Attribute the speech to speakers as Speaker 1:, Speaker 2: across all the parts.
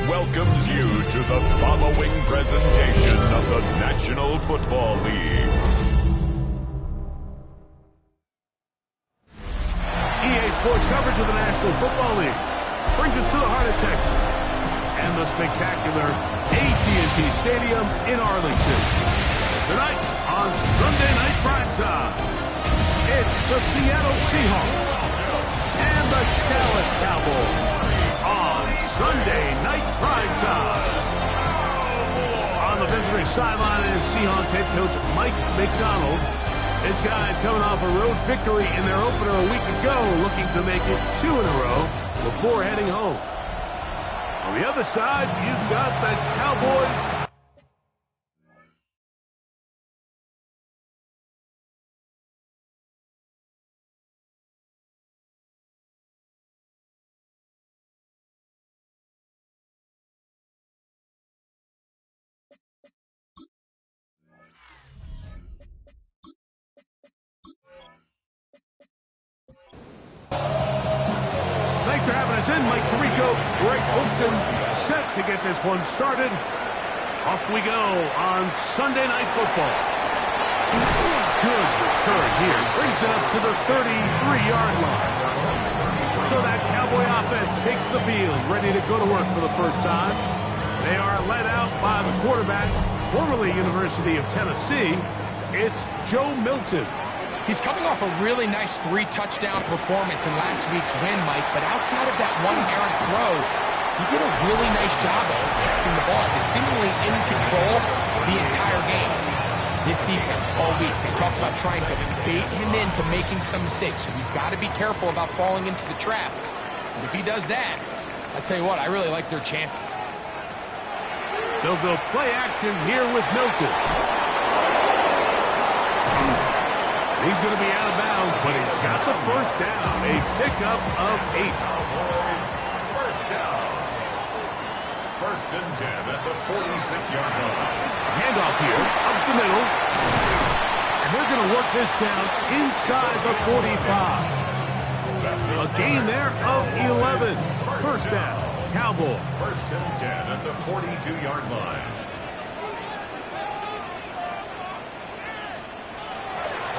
Speaker 1: welcomes you to the following presentation of the National Football League.
Speaker 2: EA Sports coverage of the National Football League brings us to the heart of Texas and the spectacular AT&T Stadium in Arlington. Tonight on Sunday Night Primetime, it's the Seattle Seahawks and the Dallas Cowboys on Sunday Night Primetime. On the visitor's sideline is Seahawks head coach Mike McDonald. His guys coming off a road victory in their opener a week ago, looking to make it 2 in a row before heading home. On the other side, you've got the Cowboys. Thanks for having us in, Mike Tirico. Greg Olson set to get this one started. Off we go on Sunday Night Football. Good return here. Brings it up to the 33-yard line. So that Cowboy offense takes the field, ready to go to work for the first time. They are led out by the quarterback, formerly University of Tennessee. It's Joe Milton.
Speaker 3: He's coming off a really nice 3-touchdown performance in last week's win, Mike, but outside of that one errant throw, he did a really nice job of protecting the ball. He's seemingly in control the entire game. This defense all week, they talked about trying to bait him into making some mistakes, so he's got to be careful about falling into the trap. And if he does that, I tell you what, I really like their chances.
Speaker 2: They'll go play action here with Milton. He's going to be out of bounds, but he's got the first down. A pickup of 8.
Speaker 1: Cowboys, first down. First and 10 at the 46-yard line.
Speaker 2: Handoff here, up the middle. And they're going to work this down inside the 45. A gain there of 11. First down, Cowboys.
Speaker 1: First and 10 at the 42-yard line.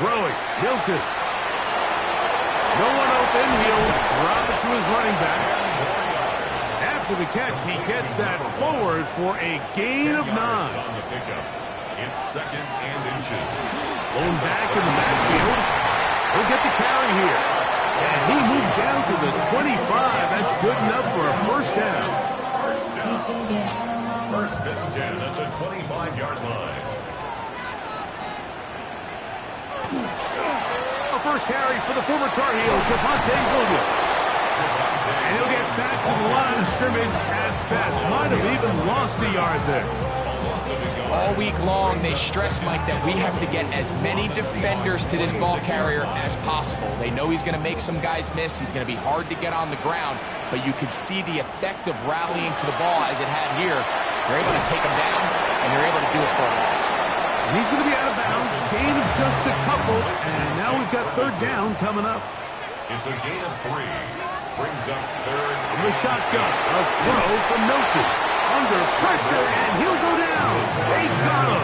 Speaker 2: Throwing, Milton. No one open. He'll drop it to his running back. After the catch, he gets that forward for a gain of 9.
Speaker 1: On the pickup. It's second and inches.
Speaker 2: Blown back in the backfield. He'll get the carry here. And he moves down to the 25. That's good enough for a first down.
Speaker 1: First and 10 at the 25-yard line.
Speaker 2: A first carry for the former Tar Heel, Javonte Williams. And he'll get back to the line of scrimmage at best. Might have even lost a yard there.
Speaker 3: All week long, they stress, Mike, that we have to get as many defenders to this ball carrier as possible. They know he's going to make some guys miss. He's going to be hard to get on the ground. But you can see the effect of rallying to the ball as it had here. They're able to take him down, and they're able to do it for a loss.
Speaker 2: And he's going to be out of bounds. Gain of just a couple. And now we've got third down coming up.
Speaker 1: It's a gain of 3. Brings up third.
Speaker 2: From the shotgun, a throw from Milton. Under pressure, and he'll go down. They got him.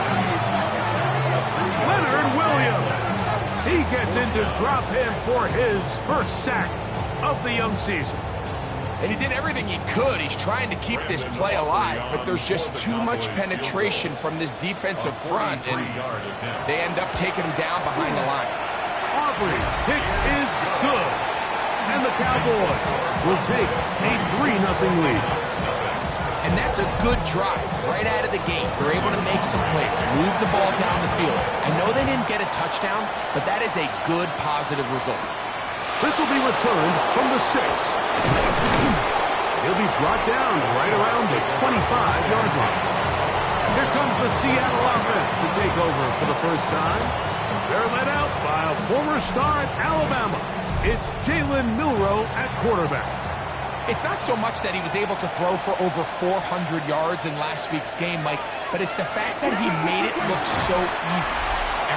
Speaker 2: Leonard Williams. He gets in to drop him for his first sack of the young season.
Speaker 3: And he did everything he could. He's trying to keep this play alive, but there's just too much penetration from this defensive front, and they end up taking him down behind the line.
Speaker 2: Aubrey's kick is good. And the Cowboys will take a 3-0 lead.
Speaker 3: And that's a good drive right out of the gate. They're able to make some plays, move the ball down the field. I know they didn't get a touchdown, but that is a good, positive result.
Speaker 2: This will be returned from the 6. He'll be brought down right around the 25-yard line. Here comes the Seattle offense to take over for the first time. They're led out by a former star at Alabama. It's Jalen Milroe at quarterback.
Speaker 3: It's not so much that he was able to throw for over 400 yards in last week's game, Mike, but it's the fact that he made it look so easy.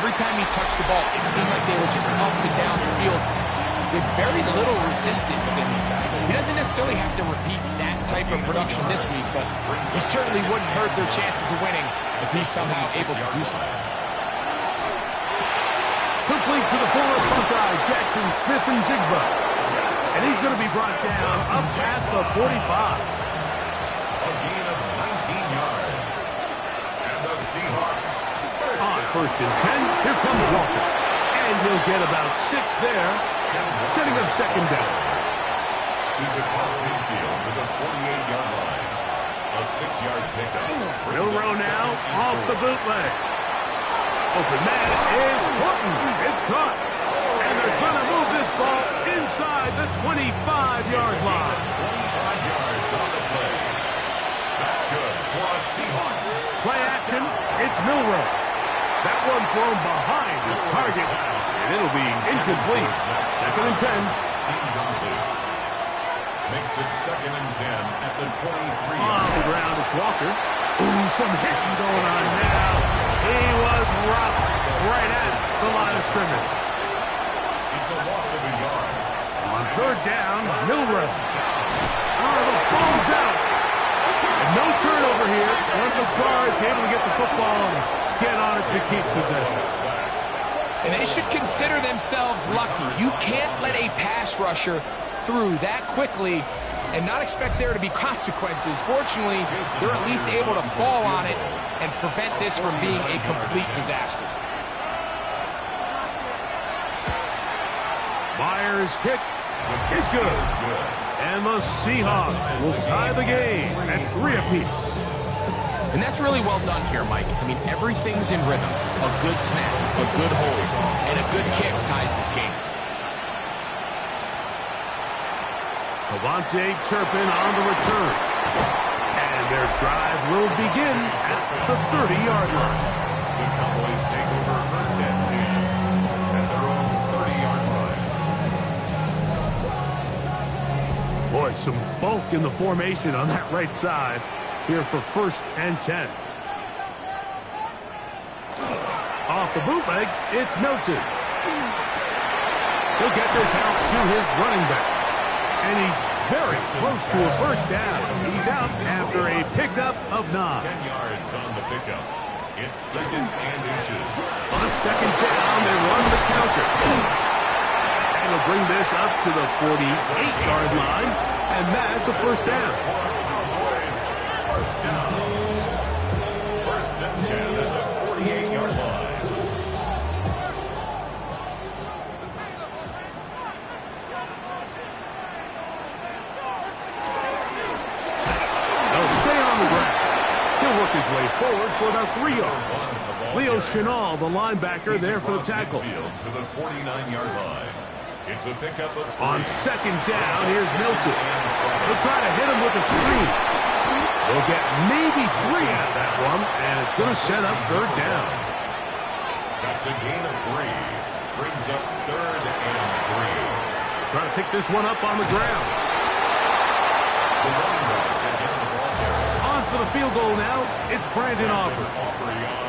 Speaker 3: Every time he touched the ball, it seemed like they were just up and down the field with very little resistance. And he doesn't necessarily have to repeat that type of production this week, but it certainly wouldn't hurt their chances of winning if he's somehow able to do so.
Speaker 2: Complete to the former Buckeye, Jackson Smith-Njigba. And he's going to be brought down up past the 45.
Speaker 1: A gain of 19 yards. And the Seahawks.
Speaker 2: On first and 10, here comes Walker. And he'll get about 6 there, setting up second down.
Speaker 1: He's across midfield to the 48-yard line. A 6-yard pickup.
Speaker 2: Milroe now off the bootleg. Open man is Horton. It's caught. And they're going to move this ball inside the 25-yard line.
Speaker 1: 25 yards on the play. That's good for a Seahawks.
Speaker 2: Play action. It's Milroe. That one thrown behind his target. And it'll be incomplete. Second and 10.
Speaker 1: Incomplete. Makes it second and 10 at the 23.
Speaker 2: On the ground, it's Walker. Ooh, some hitting going on now. He was rocked right at the line of scrimmage.
Speaker 1: It's a loss of a yard.
Speaker 2: On third down, Milroe. Oh, the ball's out. And no turnover here. One of the guards able to get the football and get on it to keep possession.
Speaker 3: And they should consider themselves lucky. You can't let a pass rusher through that quickly and not expect there to be consequences. Fortunately, they're at least able to fall on it and prevent this from being a complete disaster.
Speaker 2: Myers' kick is good. And the Seahawks will tie the game at 3 apiece.
Speaker 3: And that's really well done here, Mike. I mean, everything's in rhythm. A good snap, a good hold, and a good kick ties this game.
Speaker 2: Javonte Turpin on the return. And their drive will begin at the 30-yard line.
Speaker 1: The Cowboys take over first and 10 at their own 30-yard line.
Speaker 2: Boy, some bulk in the formation on that right side here for first and 10. Off the bootleg, it's Milton. He'll get this out to his running back. And he's very close to a first down. He's out after a pickup of 9.
Speaker 1: 10 yards on the pickup. It's second and inches.
Speaker 2: On second down, they run the counter. And they'll bring this up to the 48-yard line. And that's a first down.
Speaker 1: First down. First and 10 is a 48-yard line.
Speaker 2: They'll stay on the ground. He'll work his way forward for about 3 yards. Leo Chenal, the linebacker, there for the tackle.
Speaker 1: To the 49-yard line. It's a pickup of 3.
Speaker 2: On second down, here's Milton. They'll try to hit him with a screen. They'll get maybe 3 out of that one, and it's going to set up third down.
Speaker 1: That's a gain of 3. Brings up third and 3.
Speaker 2: Trying to pick this one up on the ground.
Speaker 1: The running back can get the ball there.
Speaker 2: On for the field goal now, it's Brandon Aubrey.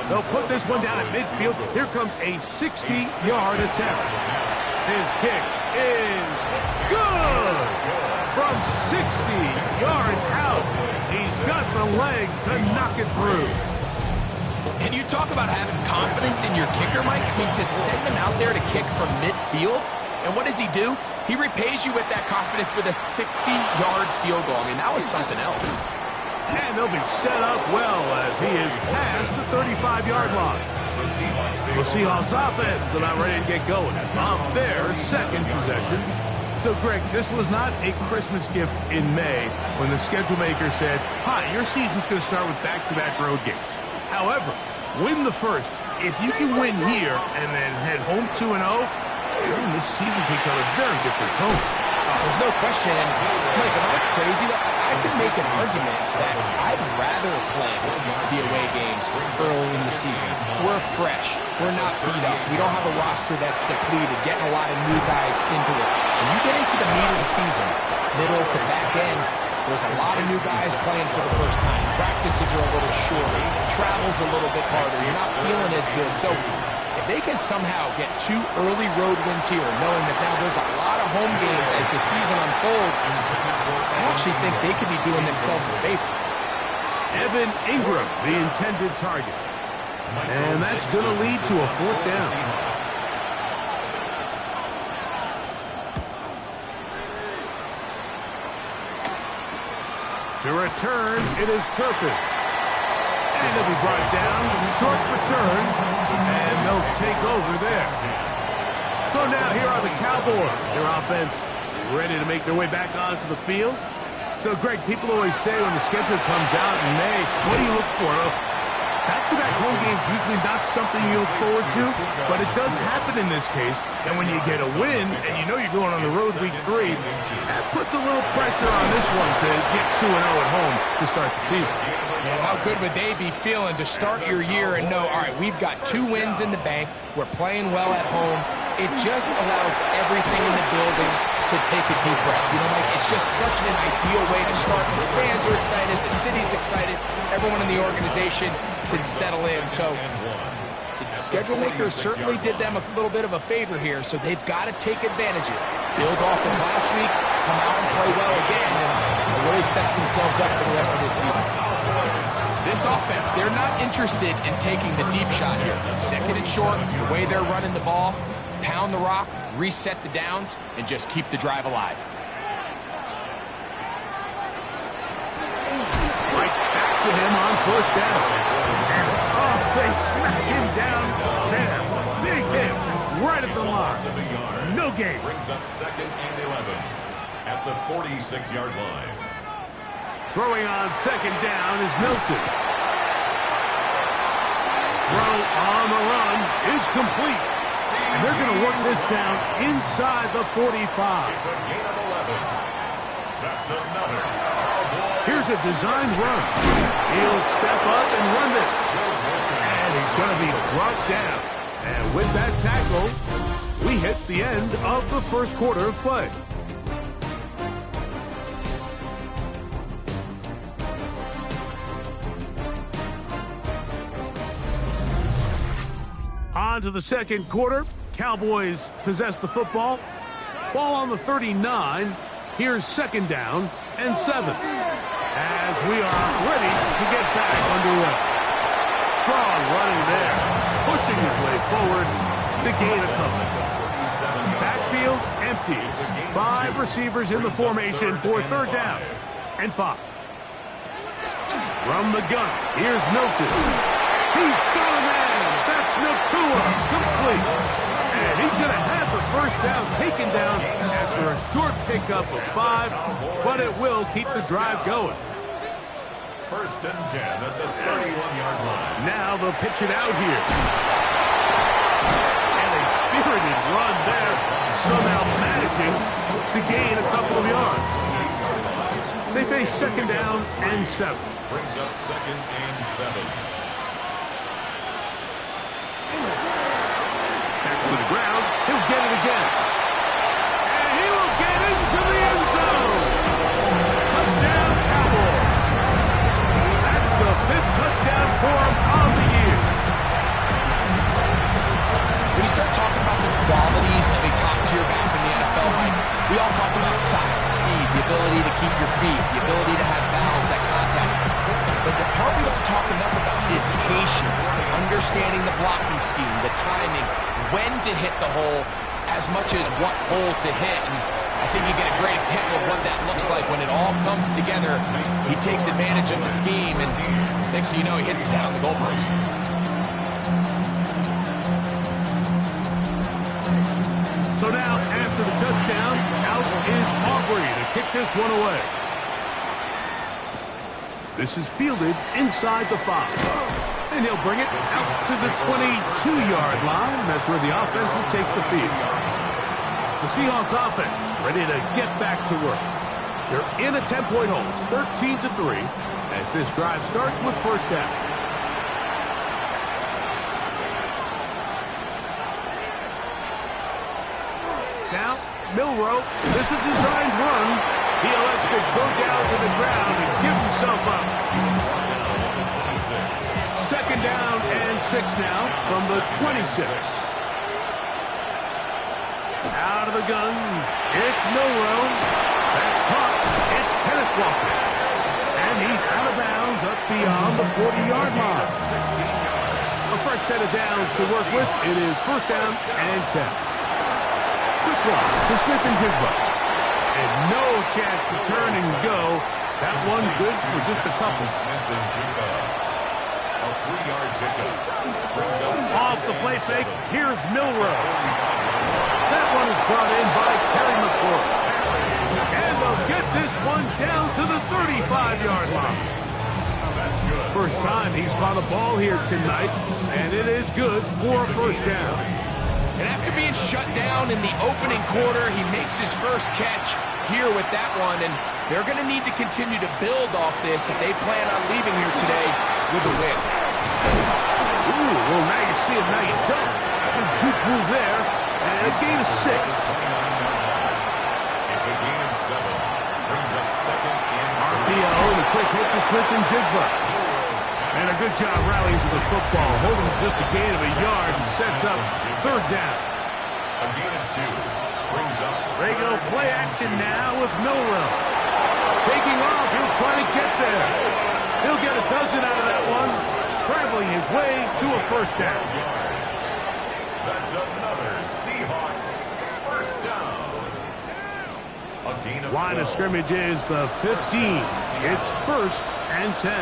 Speaker 2: They'll put this one down at midfield. Here comes a 60-yard attempt. His kick is good! From 60 yards out, he's got the leg to knock it through.
Speaker 3: And you talk about having confidence in your kicker, Mike. I mean, to send him out there to kick from midfield, and what does he do? He repays you with that confidence with a 60-yard field goal. I mean, that was something else.
Speaker 2: And they'll be set up well as he is past the 35-yard line. The Seahawks offense about ready to get going on their second possession. So, Greg, this was not a Christmas gift in May when the schedule maker said, hi, your season's going to start with back-to-back road games. However, win the first. If you can win here and then head home 2-0, this season takes on a very different tone.
Speaker 3: There's no question. And, Mike, am I crazy? I could make an argument that I'd rather play the away games early in the season. We're fresh. We're not beat up. We don't have a roster that's depleted, getting a lot of new guys into it. When you get into the meat of the season, middle to back end, there's a lot of new guys playing for the first time. Practices are a little shorter. Travel's a little bit harder. You're not feeling as good. So if they can somehow get 2 early road wins here, knowing that now there's a lot of home games as the season unfolds, I actually think they could be doing themselves a favor.
Speaker 2: Evan Ingram, the intended target. And that's going to lead to a fourth down. To return, it is Turpin. And he'll be brought down, short return, and they'll take over there. So now here are the Cowboys. Their offense ready to make their way back onto the field. So, Greg, people always say when the schedule comes out in May, what do you look for? Back-to-back home games usually not something you look forward to, but it does happen in this case. And when you get a win, and you know you're going on the road week 3, that puts a little pressure on this one to get 2-0 at home to start the season.
Speaker 3: Man, how good would they be feeling to start your year and know, all right, we've got 2 wins in the bank, we're playing well at home. It just allows everything in the building to take a deep breath. You know, Mike, it's just such an ideal way to start. The fans are excited, the city's excited, everyone in the organization can settle in. So the schedule makers certainly did them a little bit of a favor here, so they've got to take advantage of it. Build off of last week, come out and play well again, and it really sets themselves up for the rest of this season. This offense, they're not interested in taking the deep shot here. Second and short, the way they're running the ball, pound the rock, reset the downs, and just keep the drive alive.
Speaker 2: Right back to him on first down. And they smack him down there. Big hit right at the line. No gain.
Speaker 1: Brings up second and 11 at the 46-yard line.
Speaker 2: Throwing on second down is Milton. Throw on the run is complete. And they're going to work this down inside the 45.
Speaker 1: It's a gain of 11. That's another.
Speaker 2: Here's a designed run. He'll step up and run this. And he's going to be brought down. And with that tackle, we hit the end of the first quarter of play. On to the second quarter. Cowboys possess the football. Ball on the 39. Here's 2nd down and 7. As we are ready to get back underway. Strong running there. Pushing his way forward to gain a couple. Backfield empties. 5 receivers in the formation for 3rd down and 5. From the gun, here's Milton. He's got a man. That's Nakua. Complete. And he's going to have the 1st down taken down after a short pickup of 5, but it will keep the drive going.
Speaker 1: 1st and 10 at the 31-yard line.
Speaker 2: Now they'll pitch it out here. And a spirited run there, somehow managing to gain a couple of yards. They face 2nd down and 7.
Speaker 1: Brings up 2nd and 7.
Speaker 2: Back to the ground. He'll get it again. And he will get into the end zone. Touchdown, Cowboys. That's the 5th touchdown for him on the year.
Speaker 3: When you start talking about the qualities of a top-tier back in the NFL, Mike, we all talk about size, speed, the ability to keep your feet, the ability to have balance at contact. But the part we don't talk enough about is patience, understanding the blocking scheme, the timing, when to hit the hole, as much as what hole to hit. And I think you get a great example of what that looks like when it all comes together. He takes advantage of the scheme, and next thing you know, he hits his head on the goalpost.
Speaker 2: So now, after the touchdown, out is Aubrey to kick this one away. This is fielded inside the 5. And he'll bring it out to the 22-yard line. That's where the offense will take the field. The Seahawks offense ready to get back to work. They're in a 10-point hole. It's 13-3 as this drive starts with 1st down. Now, Milrow, this is a designed run. He elects to go down to the ground and give himself up. 2nd down and 6 now from the 26. Out of the gun, it's Milrow. That's caught. It's Kenneth Walker. And he's out of bounds up beyond the 40-yard line. A fresh set of downs to work with. It is 1st down and 10. Quick one to Smith and Jigba. And no chance to turn and go. That one good for just a couple.
Speaker 1: Smith and Jigba. A 3-yard pickup.
Speaker 2: Off the play fake, here's Milrow. That one is brought in by Terry McCoy. And they'll get this one down to the 35-yard line.
Speaker 1: That's good.
Speaker 2: First time he's caught a ball here tonight, and it is good for a 1st down.
Speaker 3: And after being shut down in the opening quarter, he makes his first catch here with that one. And they're going to need to continue to build off this if they plan on leaving here today with a win.
Speaker 2: Ooh, well, now you see it, now you don't. Good juke move there, and a gain of 6.
Speaker 1: It's a gain of 7. Brings up 2nd and
Speaker 2: RPO and a quick hit to Smith and Jigba. And a good job rallying to the football, holding just a gain of a yard and sets up 3rd down.
Speaker 1: a gain of 2. Brings up.
Speaker 2: Regular play action now with Milrow. Taking off, he'll try to get there. He'll get a dozen out of that one, scrambling his way to a 1st down.
Speaker 1: That's another Seahawks 1st down. A gain of 12.
Speaker 2: Line of scrimmage is the 15. It's 1st and 10.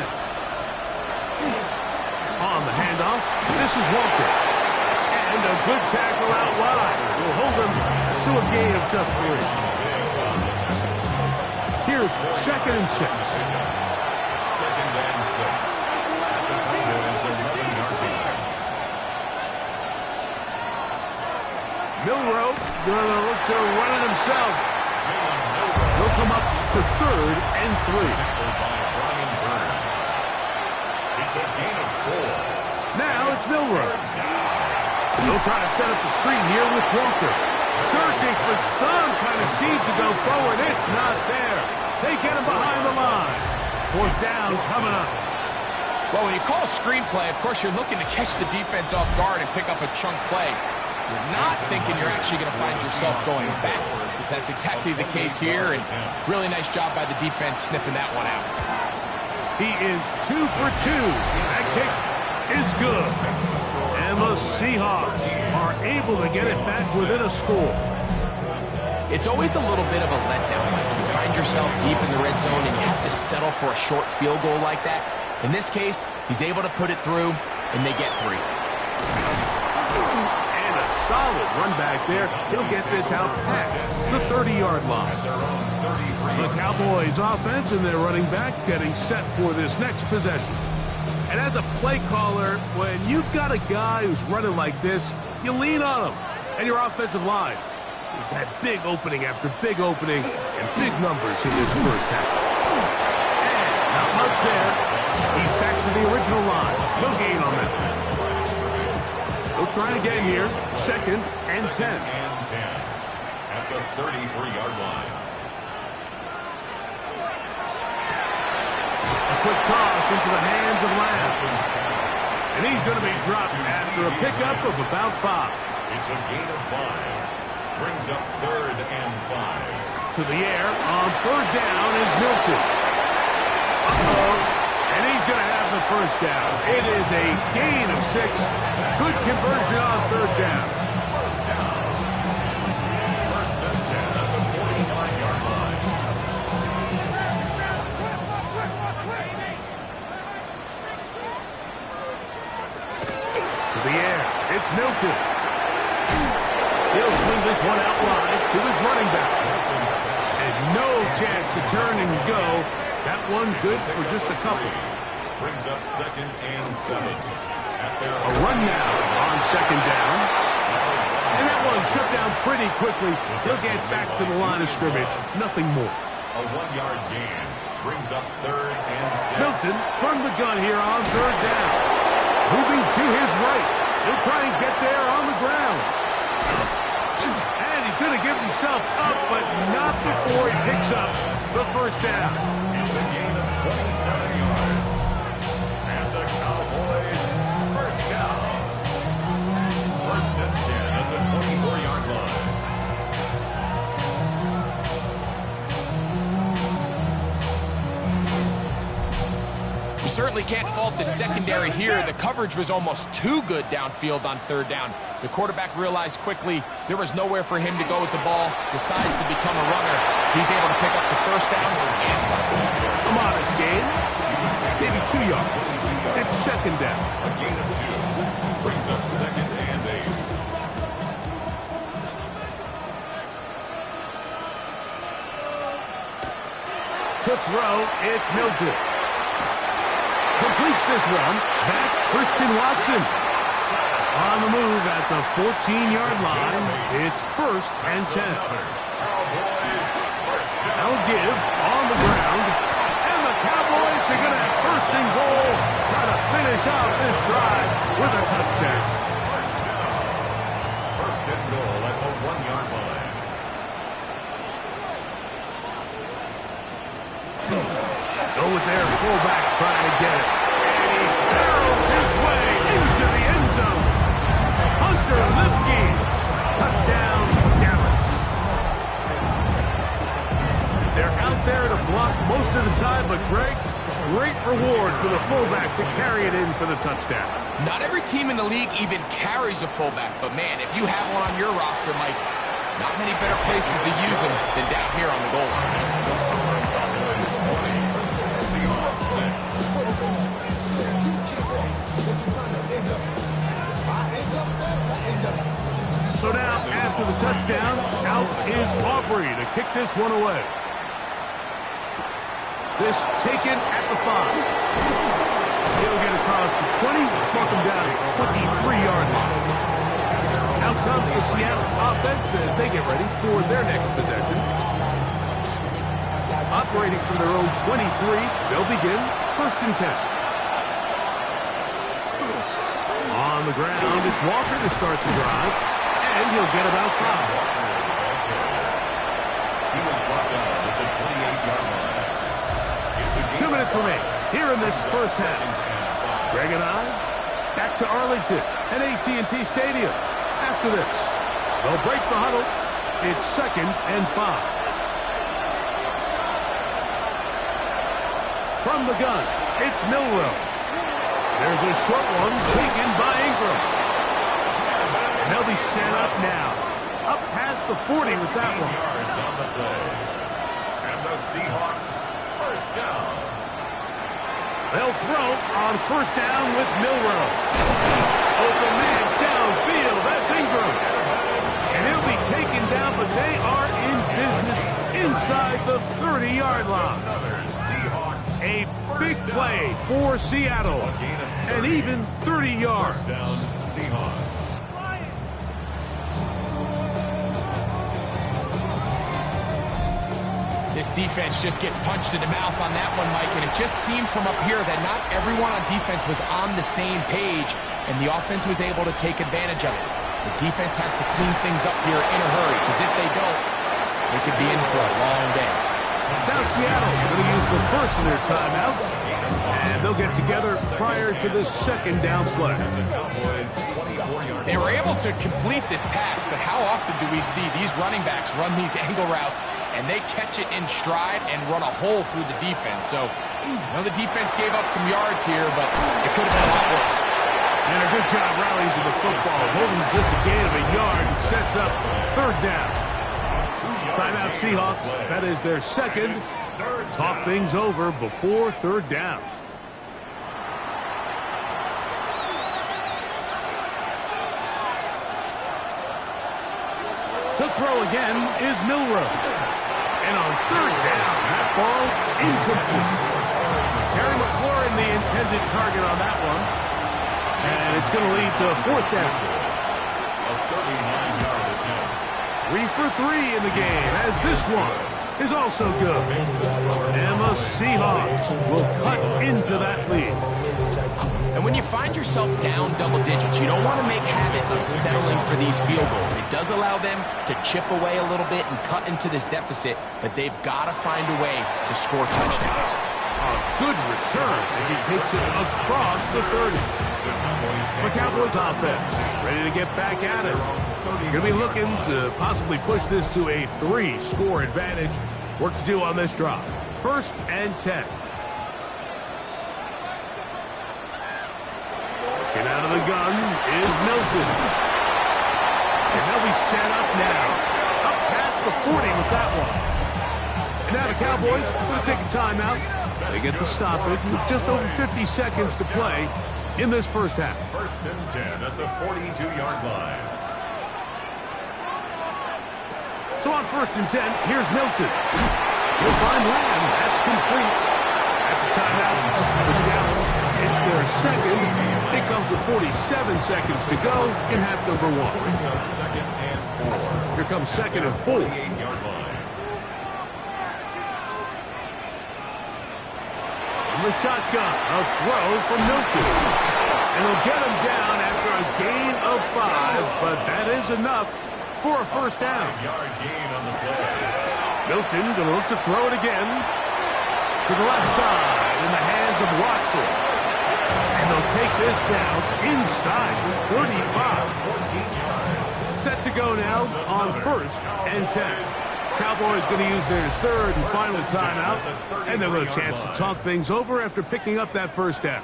Speaker 2: On the handoff, this is Walker. And a good tackle out wide will hold him to a gain of just 3. Here's 2nd and 6.
Speaker 1: 2nd and 6. The Cowboys are 11-yard line.
Speaker 2: Milrow gonna look to run it himself. He'll come up to 3rd and 3.
Speaker 1: It's a gain of 4.
Speaker 2: Now it's Milrow. He'll try to set up the screen here with Walker. Searching for some kind of seed to go forward. It's not there. They get him behind the line. 4th down coming up.
Speaker 3: Well, when you call a screenplay, of course, you're looking to catch the defense off guard and pick up a chunk play. You're not thinking you're actually going to find yourself going backwards, which That's exactly the case here, and really nice job by the defense sniffing that one out.
Speaker 2: He is 2 for 2. That kick is good. And the Seahawks are able to get it back within a score.
Speaker 3: It's always a little bit of a letdown when you find yourself deep in the red zone and you have to settle for a short field goal like that. In this case, he's able to put it through, and they get 3.
Speaker 2: And a solid run back there. He'll get this out past the 30-yard line. The Cowboys offense and their running back getting set for this next possession. And as a play caller, when you've got a guy who's running like this, you lean on him and your offensive line. He's had big opening after big opening and big numbers in this first half. And not much there. He's back to the original line. No gain on that. We'll try again here. 2nd and 10.
Speaker 1: At the 33-yard line.
Speaker 2: A quick toss into the hands of Lamb. And he's going to be dropped after a pickup of about 5.
Speaker 1: It's a gain of 5. Brings up 3rd and 5.
Speaker 2: To the air on 3rd down is Milton. And he's going to have the first down. It is a gain of 6. Good conversion on 3rd down.
Speaker 1: First down. 1st and 10 at the 49-yard line.
Speaker 2: To the air. It's Milton. He'll swing this one out wide to his running back. And no chance to turn and go. That one good for just a couple.
Speaker 1: Brings up 2nd and 7.
Speaker 2: A run now on 2nd down. And that one shut down pretty quickly. He'll get back to the line of scrimmage. Nothing more.
Speaker 1: A 1-yard gain. Brings up 3rd and 6.
Speaker 2: Milton from the gun here on 3rd down. Moving to his right. He'll try and get there on the ground. And he's going to give himself up, but not before he picks up the first down.
Speaker 1: It's a gain of 27 yards. And the Cowboys first down. 1st and 10 at the 24-yard line.
Speaker 3: You certainly can't fault the secondary here. The coverage was almost too good downfield on 3rd down. The quarterback realized quickly there was nowhere for him to go with the ball, decides to become a runner. He's able to pick up the first down and some.
Speaker 2: A modest gain, maybe 2 yards. It's 2nd down.
Speaker 1: A gain of 2. Brings up 2nd and 8.
Speaker 2: To throw, it's Milton. Completes this one. That's Christian Watson. On the move at the 14-yard line. It's 1st and 10. Now give on the ground. And the Cowboys are going to have 1st and goal. Try to finish out this drive with a touchdown.
Speaker 1: 1st and goal at the 1-yard line.
Speaker 2: Go with their fullback trying to get it. And he barrels his way into the end zone. Hunter Lipke. Touchdown, Dallas. They're out there to block most of the time, but Greg, great reward for the fullback to carry it in for the touchdown.
Speaker 3: Not every team in the league even carries a fullback, but man, if you have one on your roster, Mike, not many better places to use him than down here on the goal line.
Speaker 2: So now, after the touchdown, out is Aubrey to kick this one away. This taken at the 5. He'll get across the 20, walk him down at 23-yard line. Out comes the Seattle offense as they get ready for their next possession. Operating from their own 23, they'll begin 1st and 10. On the ground, it's Walker to start the drive, and he'll get about 5.
Speaker 1: He was brought down at the 28-yard line.
Speaker 2: 2 minutes remain here in this first half. Greg and I, back to Arlington at AT&T Stadium. After this, they'll break the huddle, it's 2nd and 5. From the gun, it's Milroe. There's a short one taken by Ingram. And they'll be set up now. Up past the 40 with that one.
Speaker 1: Yards on the play. And the Seahawks first down.
Speaker 2: They'll throw on first down with Milroe. Open man downfield. That's Ingram. And he'll be taken down, but they are in business inside the 30-yard line. A big play for Seattle. And even 30 yards.
Speaker 1: First down, Seahawks.
Speaker 3: This defense just gets punched in the mouth on that one, Mike, and it just seemed from up here that not everyone on defense was on the same page, and the offense was able to take advantage of it. The defense has to clean things up here in a hurry, because if they don't, they could be in for a long day.
Speaker 2: Now Seattle is going to use the first of their timeouts, and they'll get together prior to the 2nd down play.
Speaker 3: They were able to complete this pass, but how often do we see these running backs run these angle routes and they catch it in stride and run a hole through the defense? So, the defense gave up some yards here, but it could have been a lot worse.
Speaker 2: And a good job rallying to the football, holding just a gain of a yard and sets up 3rd down. Timeout Seahawks, that is their 2nd. Talk things over before 3rd down. To throw again is Milroe. And on 3rd down, that ball incomplete. Terry McLaurin, the intended target on that one. And it's going to lead to 4th down.
Speaker 1: A 39-yard attempt.
Speaker 2: 3 for 3 in the game, as this one is also good. And the Seahawks will cut into that lead.
Speaker 3: And when you find yourself down double digits, you don't want to make habit of settling for these field goals. It does allow them to chip away a little bit and cut into this deficit, but they've got to find a way to score touchdowns.
Speaker 2: A good return as he takes it across the 30. The Cowboys offense ready to get back at it. Going to be looking to possibly push this to a 3-score advantage. Work to do on this drive. 1st and 10. Get out of the gun is Milton. And they'll be set up now. Up past the 40 with that one. And now the Cowboys going to take a timeout. They get the stoppage with just over 50 seconds to play in this first half.
Speaker 1: 1st and 10 at the 42-yard line.
Speaker 2: So on 1st and 10, here's Milton. He'll find Lamb. That's complete. At the timeout for Dallas. It's their 2nd. It comes with 47 seconds to go in half number 1.
Speaker 1: 2nd and 4.
Speaker 2: Here comes 2nd and 4.
Speaker 1: 48-yard line.
Speaker 2: From the shotgun, a throw from Milton. And he'll get him down after a gain of 5, but that is enough for a 1st down.
Speaker 1: 5-yard gain on the play.
Speaker 2: Milton going to look to throw it again. To the left side in the hands of Watson. And they'll take this down inside the 35.
Speaker 1: 14 yards.
Speaker 2: Set to go now on 1st and 10. Cowboys going to use their 3rd and final timeout. And they'll have a chance to talk things over after picking up that 1st down.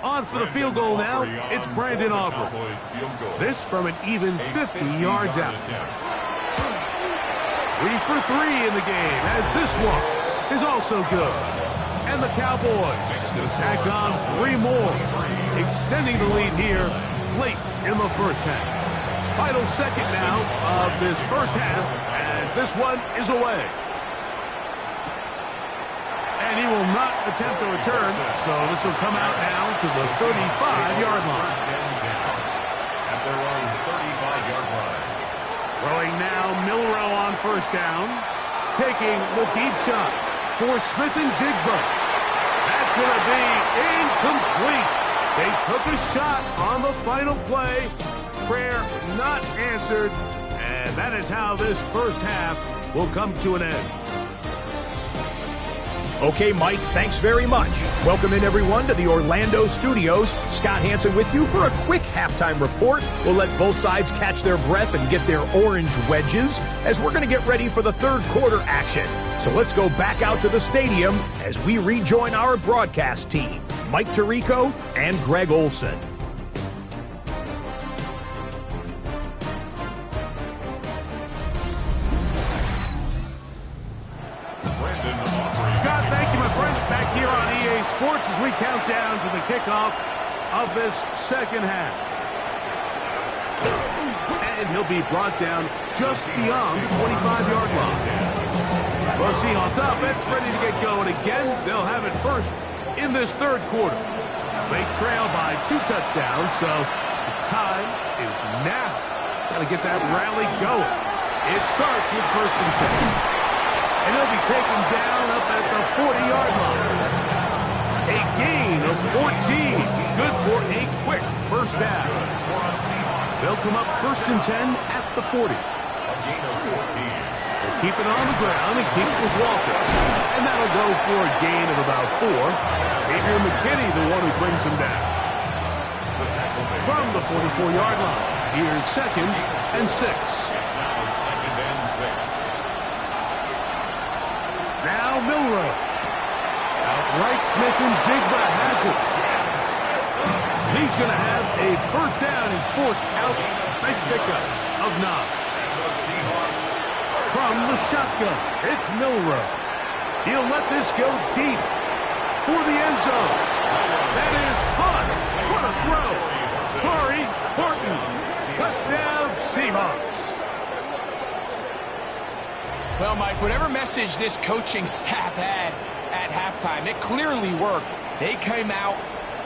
Speaker 2: On for the field goal now, it's Brandon Aubrey. This from an even 50 yards out. 3 for 3 in the game, as this one is also good. And the Cowboys going to tack on 3 more, extending the lead here late in the first half. Final second now of this first half, as this one is away. And he will not attempt a return, so this will come out now to the 35-yard line.
Speaker 1: At their own 35-yard line.
Speaker 2: Throwing now, Milroe on 1st down. Taking the deep shot for Smith and Jigba. That's going to be incomplete. They took a shot on the final play. Prayer not answered. And that is how this first half will come to an end.
Speaker 4: Okay, Mike, thanks very much. Welcome in, everyone, to the Orlando studios. Scott Hansen with you for a quick halftime report. We'll let both sides catch their breath and get their orange wedges as we're going to get ready for the third quarter action. So let's go back out to the stadium as we rejoin our broadcast team, Mike Tirico and Greg Olson.
Speaker 2: Scott, thank you, my friend. Back here on EA Sports as we count down to the kickoff of this second half. And he'll be brought down just beyond the 25-yard line. Well, Seahawks offense ready to get going again. They'll have it first in this third quarter. They trail by 2 touchdowns, so the time is now. Got to get that rally going. It starts with 1st and 10. And he'll be taken down up at the 40-yard line. A gain of 14. Good for a quick first down. They'll come up 1st and 10 at the 40. They'll keep it on the ground and keep it with Walker. And that'll go for a gain of about 4. Xavier McKinney, the one who brings him down. From the 44-yard line, here's 2nd and 6.
Speaker 1: It's now 2nd and 6.
Speaker 2: Now Milroe. Outright Smith and Jigba has it. He's going to have a first down. He's forced out. Nice pickup of 9. From the shotgun, it's Milroe. He'll let this go deep for the end zone. That is hot. What a throw. Corey Horton. Touchdown Seahawks.
Speaker 3: Well, Mike, whatever message this coaching staff had at halftime, it clearly worked. They came out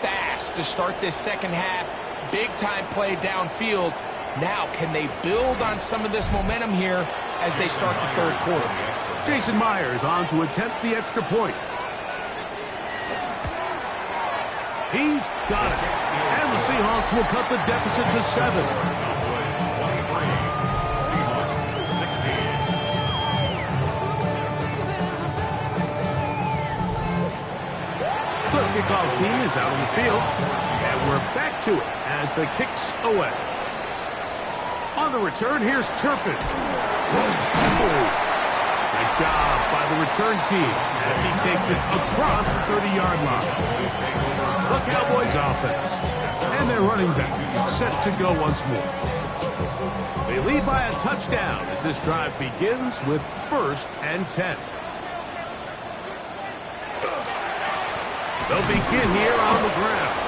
Speaker 3: fast to start this second half. Big-time play downfield. Now, can they build on some of this momentum here as they start the third quarter?
Speaker 2: Jason Myers on to attempt the extra point. He's got it. And the Seahawks will cut the deficit to 7. The kickoff team is out on the field, and we're back to it as the kick's away. On the return, here's Turpin. Nice job by the return team as he takes it across the 30-yard line. The Cowboys offense, and their running back set to go once more. They lead by a touchdown as this drive begins with 1st and 10. They'll begin here on the ground.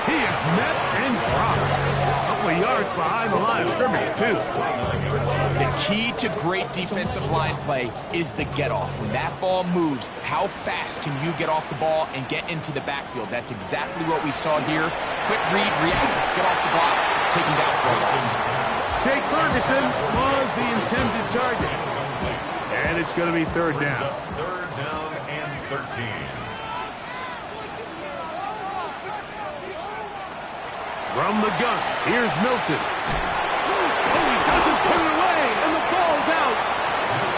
Speaker 2: He is met and dropped. A couple of yards behind the line of scrimmage, too.
Speaker 3: The key to great defensive line play is the get-off. When that ball moves, how fast can you get off the ball and get into the backfield? That's exactly what we saw here. Quick read, react, get off the block, take him down for a loss.
Speaker 2: Jake Ferguson was the intended target. And it's going to be 3rd down.
Speaker 1: 3rd down and 13.
Speaker 2: From the gun, here's Milton. Oh, he doesn't put it away, and the ball's out.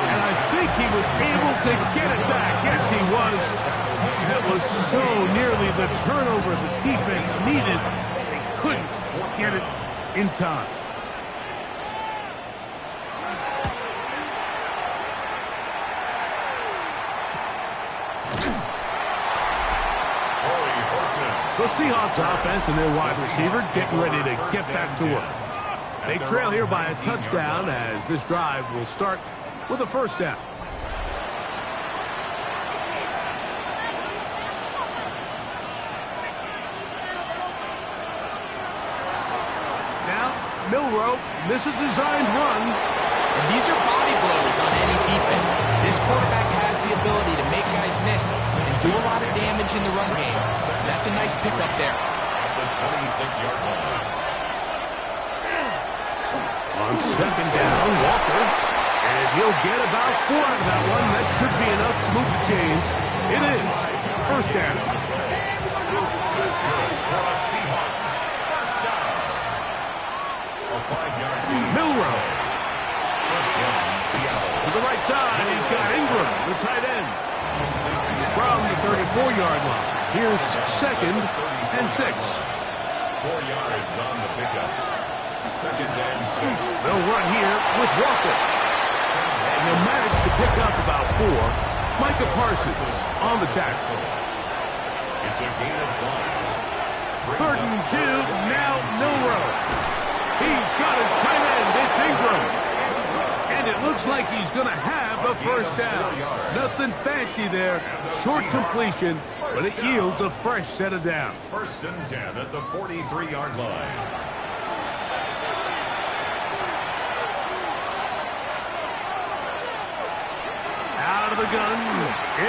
Speaker 2: And I think he was able to get it back. Yes, he was. That was so nearly the turnover the defense needed. They couldn't get it in time. The Seahawks offense and their wide receivers getting ready to get back to work. They trail here by a touchdown as this drive will start with a first down. Now, Milroe, this is a designed run.
Speaker 3: And these are body blows on any defense. This quarterback has the ability to make guys miss and do a lot of damage in the run game. That's a nice pickup there.
Speaker 1: At the 26-yard line.
Speaker 2: On 2nd down, Walker. And he'll get about 4 out of that one. That should be enough to move the chains. It is 1st down.
Speaker 1: That's good for the Seahawks. 1st down. A 5-yard gain.
Speaker 2: Milroe.
Speaker 1: Seattle.
Speaker 2: To the right side, he's got Ingram, the tight end. From 34-yard line. Here's 2nd and 6.
Speaker 1: 4 yards on the pickup. 2nd and 6.
Speaker 2: They'll run here with Walker. And they'll manage to pick up about 4. Micah Parsons on the tackle.
Speaker 1: It's a gain of 5.
Speaker 2: 3rd and 2, now Milrow. He's got his tight end. It's Ingram. And it looks like he's going to have a first down. Nothing fancy there. Short completion, but it yields a fresh set of downs.
Speaker 1: 1st and 10 at the 43-yard line.
Speaker 2: Out of the gun,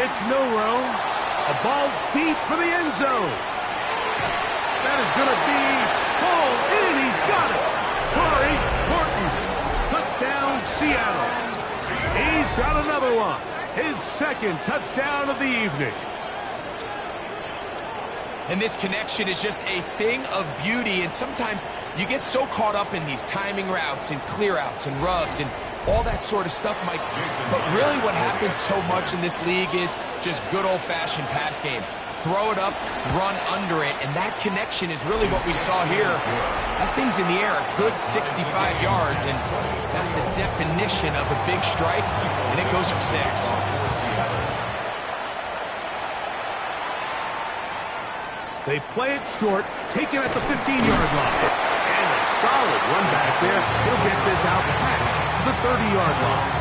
Speaker 2: it's Milrow. A ball deep for the end zone. That is going to be hauled in. He's got it. Corey Horton. Touchdown, Seattle. He's got another one. His 2nd touchdown of the evening.
Speaker 3: And this connection is just a thing of beauty. And sometimes you get so caught up in these timing routes and clear outs and rubs and all that sort of stuff, Mike. But really what happens so much in this league is just good old-fashioned pass game. Throw it up, run under it, and that connection is really what we saw here. That thing's in the air a good 65 yards, and that's the definition of a big strike, and it goes for 6.
Speaker 2: They play it short, take it at the 15-yard line. And a solid run back there. He'll get this out past the 30-yard line.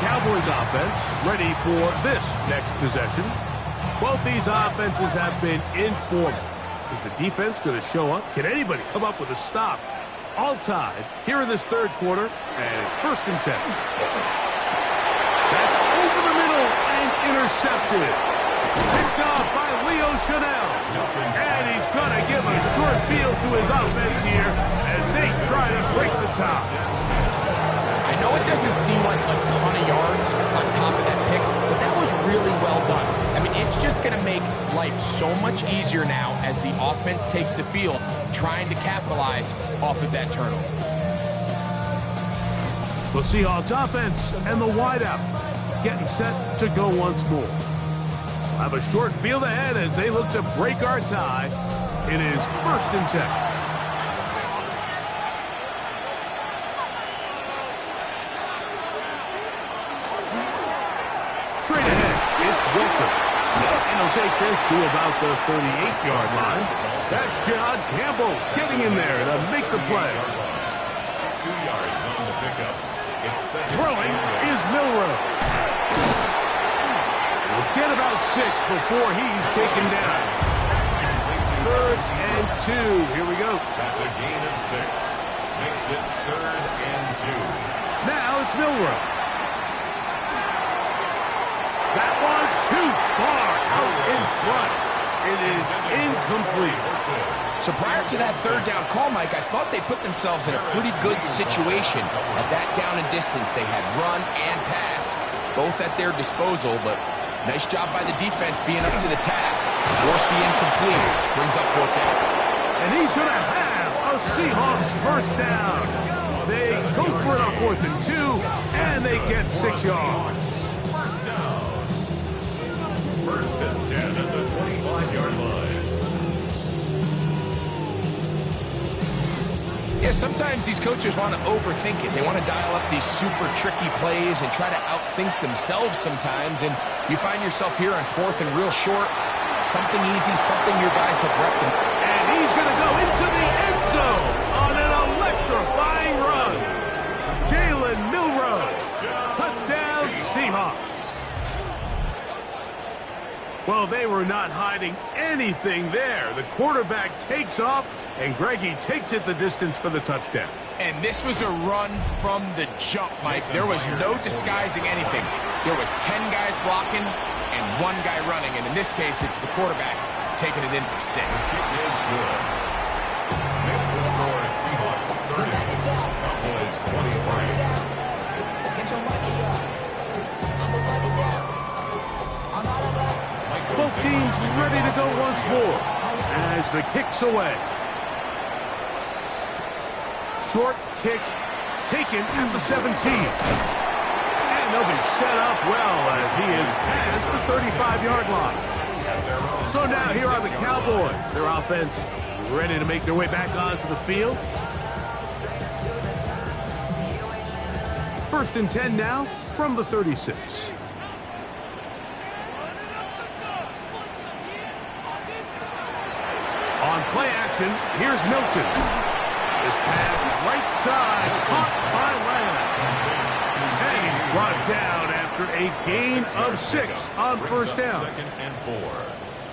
Speaker 2: Cowboys offense ready for this next possession. Both these offenses have been informal. Is the defense going to show up? Can anybody come up with a stop? All tied here in this 3rd quarter, and it's 1st and 10. That's over the middle and intercepted. Picked off by Leo Chanel. And he's going to give a short field to his offense here as they try to break the top.
Speaker 3: I know it doesn't seem like a ton of yards on top of that pick, but that was really well done. I mean, it's just going to make life so much easier now as the offense takes the field, trying to capitalize off of that turnover.
Speaker 2: The Seahawks offense and the wideout getting set to go once more. We'll have a short field ahead as they look to break our tie. It is 1st and 10. Straight ahead, it's Wilker. And he'll take this to about the 38-yard line. That's John Campbell getting in there to make the play.
Speaker 1: 2 yards on the pickup. It's 2nd.
Speaker 2: Throwing is Milrow. We'll get about 6 before he's taken down. 3rd and 2. Here we go.
Speaker 1: That's a gain of 6. Makes it 3rd and 2.
Speaker 2: Now it's Milrow. That one too far out in front. It is incomplete.
Speaker 3: So prior to that 3rd down call, Mike, I thought they put themselves in a pretty good situation at that down and distance. They had run and pass, both at their disposal, but nice job by the defense being up to the task. Force the incomplete. Brings up 4th down.
Speaker 2: And he's going to have a Seahawks first down. They go for it on 4th and 2, and they get 6 yards.
Speaker 1: 1st and 10 at the 25-yard line.
Speaker 3: Yeah, sometimes these coaches want to overthink it. They want to dial up these super tricky plays and try to outthink themselves sometimes. And you find yourself here on 4th and real short. Something easy, something your guys have repped.
Speaker 2: And he's going to go into the end zone on an electrifying run. Jalen Milrow. Touchdown, Seahawks. Well, they were not hiding anything there. The quarterback takes off, and Greggy takes it the distance for the touchdown.
Speaker 3: And this was a run from the jump, Mike. There was no disguising anything. There was 10 guys blocking and 1 guy running. And in this case, it's the quarterback taking it in for 6.
Speaker 1: It is good. Makes the score Seahawks 30. Cowboys 23.
Speaker 2: Both teams ready to go once more as the kick's away. Short kick taken at the 17. And they'll be set up well as he is past the 35-yard line. So now here are the Cowboys. Their offense ready to make their way back onto the field. 1st and 10 now from the 36. On play action, here's Milton. This pass right side, caught by Lamb. And he's brought down after a gain of 6 on 1st down.
Speaker 1: 2nd and 4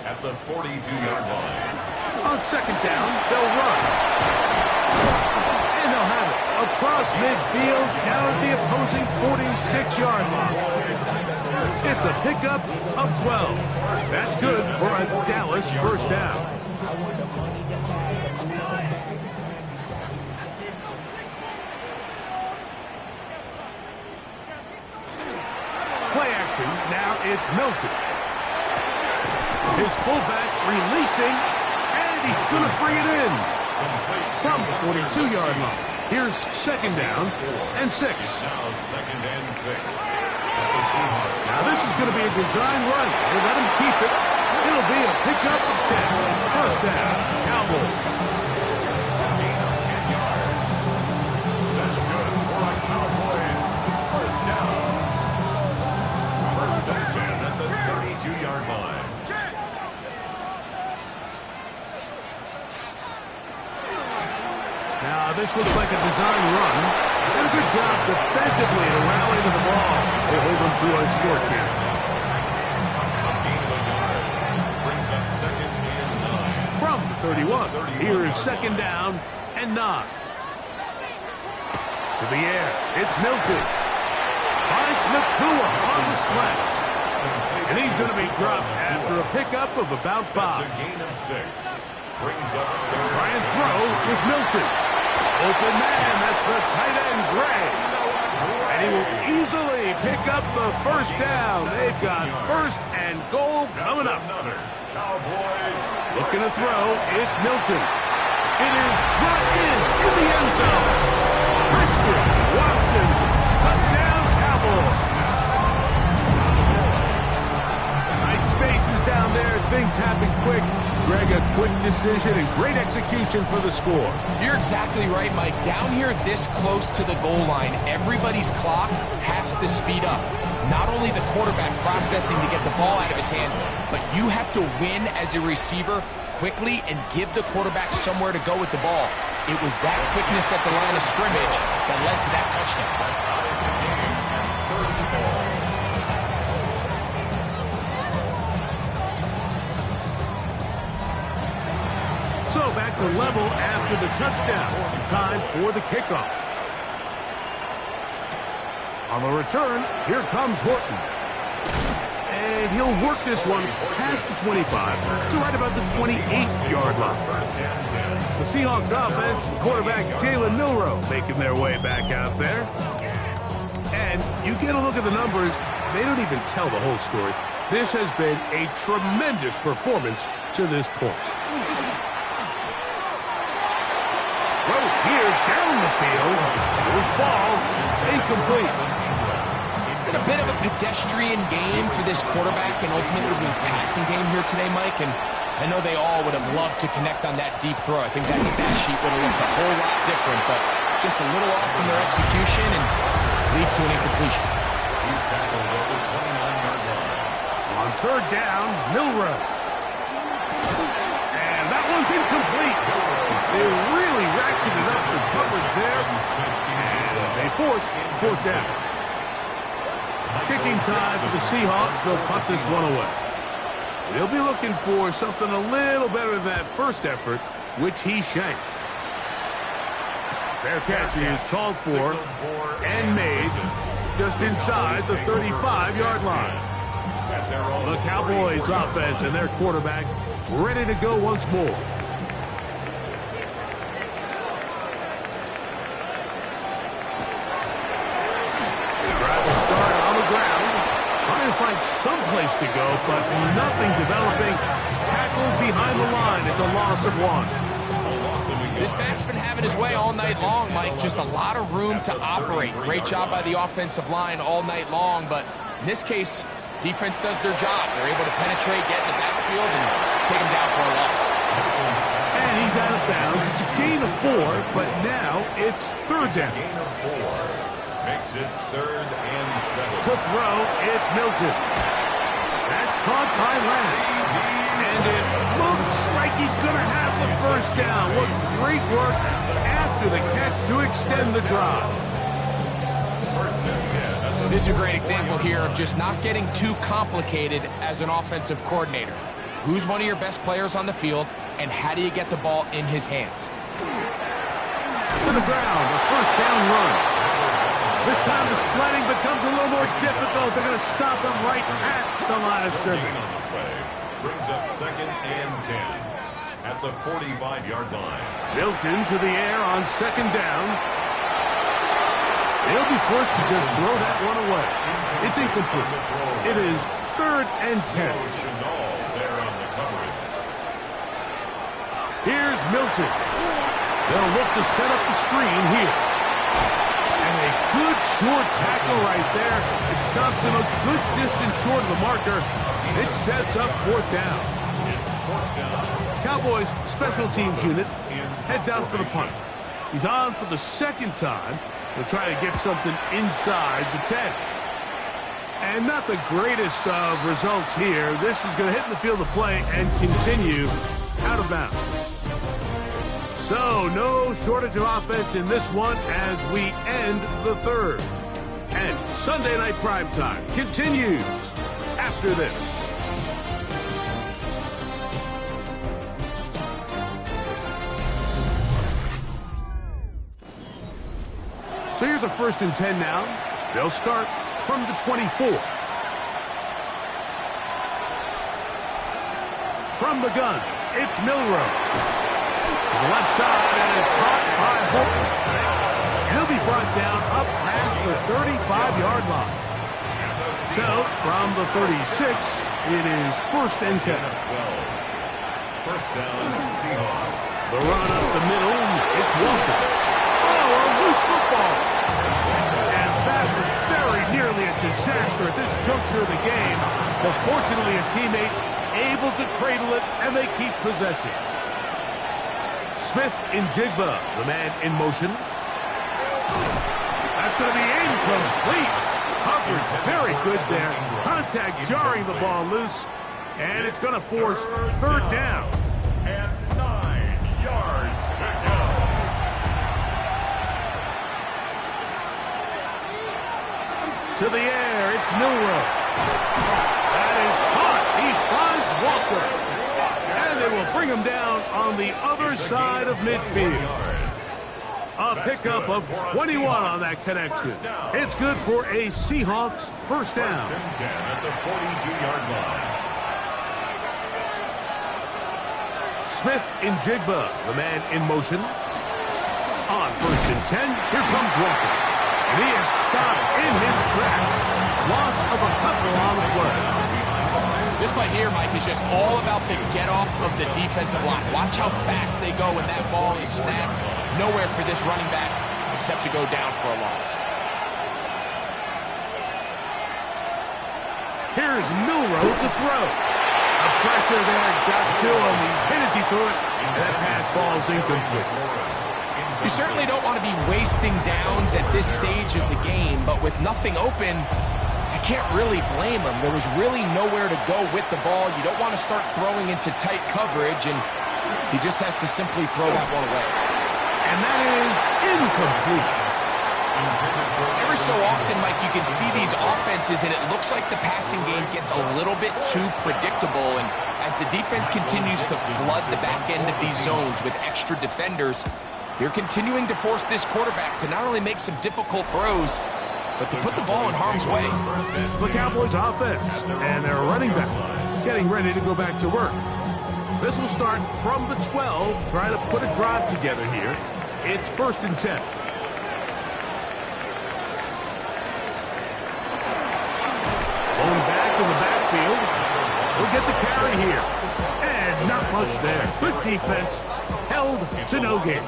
Speaker 1: at the 42-yard line.
Speaker 2: On 2nd down, they'll run. And they'll have it across midfield, down at the opposing 46-yard line. It's a pickup of 12. That's good for a Dallas 1st down. Play action, now it's Milton. His fullback releasing, and he's going to bring it in. From the 42-yard line. Here's 2nd down and 6.
Speaker 1: Now 2nd and 6.
Speaker 2: Now this is going to be a design run. We'll let him keep it. It'll be a pickup of 10. 1st down, Cowboys.
Speaker 1: Gain of 10 yards. That's good for a Cowboys 1st down. 1st and 10 at the 32-yard line.
Speaker 2: Now this looks like a design run. Did a good job defensively to rally to the ball. They hold him to a short game.
Speaker 1: A gain of a yard. Brings up 2nd and 9.
Speaker 2: From the 31. Here's 2nd down and 9. To the air. It's Milton. Finds Nakua on the slant. And he's going to be dropped after a pickup of about 5.
Speaker 1: That's a gain of 6. Brings up
Speaker 2: Try and throw with Milton. Open man, that's the tight end, Gray. And he will easily pick up the 1st down. They've got 1st and goal coming up.
Speaker 1: another. Cowboys
Speaker 2: Looking to throw, it's Milton. It is brought in the end zone. Christian Watson, touchdown Cowboys. Tight spaces down there, things happen quick. Greg, a quick decision and great execution for the score.
Speaker 3: You're exactly right, Mike. Down here this close to the goal line, everybody's clock has to speed up. Not only the quarterback processing to get the ball out of his hand, but you have to win as a receiver quickly and give the quarterback somewhere to go with the ball. It was that quickness at the line of scrimmage that led to that touchdown.
Speaker 1: ties the game at 34.
Speaker 2: So back to level after the touchdown. Time for the kickoff. On the return, here comes Horton. And he'll work this one past the 25 to right about the 28-yard line. The Seahawks offense, quarterback Jalen Milroe making their way back out there. And you get a look at the numbers, they don't even tell the whole story. This has been a tremendous performance to this point. Throw here down the field. Will fall. Incomplete.
Speaker 3: It's been a bit of a pedestrian game for this quarterback and ultimately his passing game here today, Mike. And I know they all would have loved to connect on that deep throw. I think that stat sheet would have looked a whole lot different, but just a little off from their execution and leads to an incompletion.
Speaker 1: He's tackled at the 29-yard line.
Speaker 2: On 3rd down, Milroe. And that one's incomplete. They really ratcheted up the coverage there. And they force 4th down. Kicking time for the Seahawks. They'll punt this one away. They'll be looking for something a little better than that first effort, which he shanked. Fair catch is called for and made just inside the 35-yard line. The Cowboys offense and their quarterback ready to go once more. Find someplace to go, but nothing developing. Tackled behind the line. It's a loss of 1.
Speaker 1: A loss of a
Speaker 3: This back's been having his way all night long, Mike. Just a lot of room to operate. Great job by the offensive line all night long, but in this case, defense does their job. They're able to penetrate, get in the backfield, and take him down for a loss.
Speaker 2: And he's out of bounds. It's a gain of 4, but now it's third down.
Speaker 1: Gain of 4 makes it 3rd and 7.
Speaker 2: To throw, it's Milton. That's caught by Lamb. And it looks like he's going to have the first down. What great work after the catch to extend the drive.
Speaker 1: First and 10.
Speaker 3: This is a great example here of just not getting too complicated as an offensive coordinator. Who's one of your best players on the field, and how do you get the ball in his hands?
Speaker 2: To the ground, a first down run. This time the sledding becomes a little more difficult. They're going to stop him right at the line of scrimmage.
Speaker 1: On the play brings up 2nd and 10 at the 45-yard line.
Speaker 2: Milton to the air on 2nd down. He'll be forced to just throw that one away. It's incomplete. It is 3rd and 10.
Speaker 1: There on the coverage.
Speaker 2: Here's Milton. They'll look to set up the screen here. And a good short tackle right there. It stops him a good distance short of the marker. It sets up 4th down.
Speaker 1: It's 4th down.
Speaker 2: Cowboys special teams unit heads out for the punt. He's on for the 2nd time. He'll try to get something inside the 10. And not the greatest of results here. This is going to hit in the field of play and continue out of bounds. So, no shortage of offense in this one as we end the 3rd. And Sunday Night Primetime continues after this. So here's a 1st and 10 now. They'll start from the 24. From the gun, it's Milrow. The left side, and is caught by Holton. He'll be brought down up past the 35-yard line. So, from the 36, it is 1st and 10.
Speaker 1: 1st down, Seahawks.
Speaker 2: The run up the middle, it's Walker. Oh, a loose football. And that was very nearly a disaster at this juncture of the game. But fortunately, a teammate able to cradle it, and they keep possession. Smith in Jigba, the man in motion. That's going to be incomplete. Coverage very good there. Contact jarring the ball loose. And it's going to force 3rd down.
Speaker 1: And 9 yards to go.
Speaker 2: To the air, it's Milrow. That is caught. He finds Walker. And they will bring him down on the other side of midfield. A pickup of 21 on that connection. It's good for a Seahawks 1st down.
Speaker 1: 1st and 10 at the 42-yard line.
Speaker 2: Smith in Jigba, the man in motion. On 1st and 10, here comes Walker. And he is stopped in his tracks. Loss of a couple on the play.
Speaker 3: This play here, Mike, is just all about the get-off of the defensive line. Watch how fast they go when that ball is snapped. Nowhere for this running back except to go down for a loss.
Speaker 2: Here's Milrow to throw. The pressure there got to him. He's hit as he threw it. And that pass ball is incomplete.
Speaker 3: You certainly don't want to be wasting downs at this stage of the game, but with nothing open, I can't really blame him. There was really nowhere to go with the ball. You don't want to start throwing into tight coverage, and he just has to simply throw that one away.
Speaker 2: And that is incomplete.
Speaker 3: Every so often, Mike, you can see these offenses, and it looks like the passing game gets a little bit too predictable, and as the defense continues to flood the back end of these zones with extra defenders, they're continuing to force this quarterback to not only make some difficult throws, but to put the ball in harm's way.
Speaker 2: The Cowboys offense and their running back getting ready to go back to work. This will start from the 12, trying to put a drive together here. It's 1st and 10. Going back in the backfield. We'll get the carry here. And not much there. Good defense. Held field to no gain.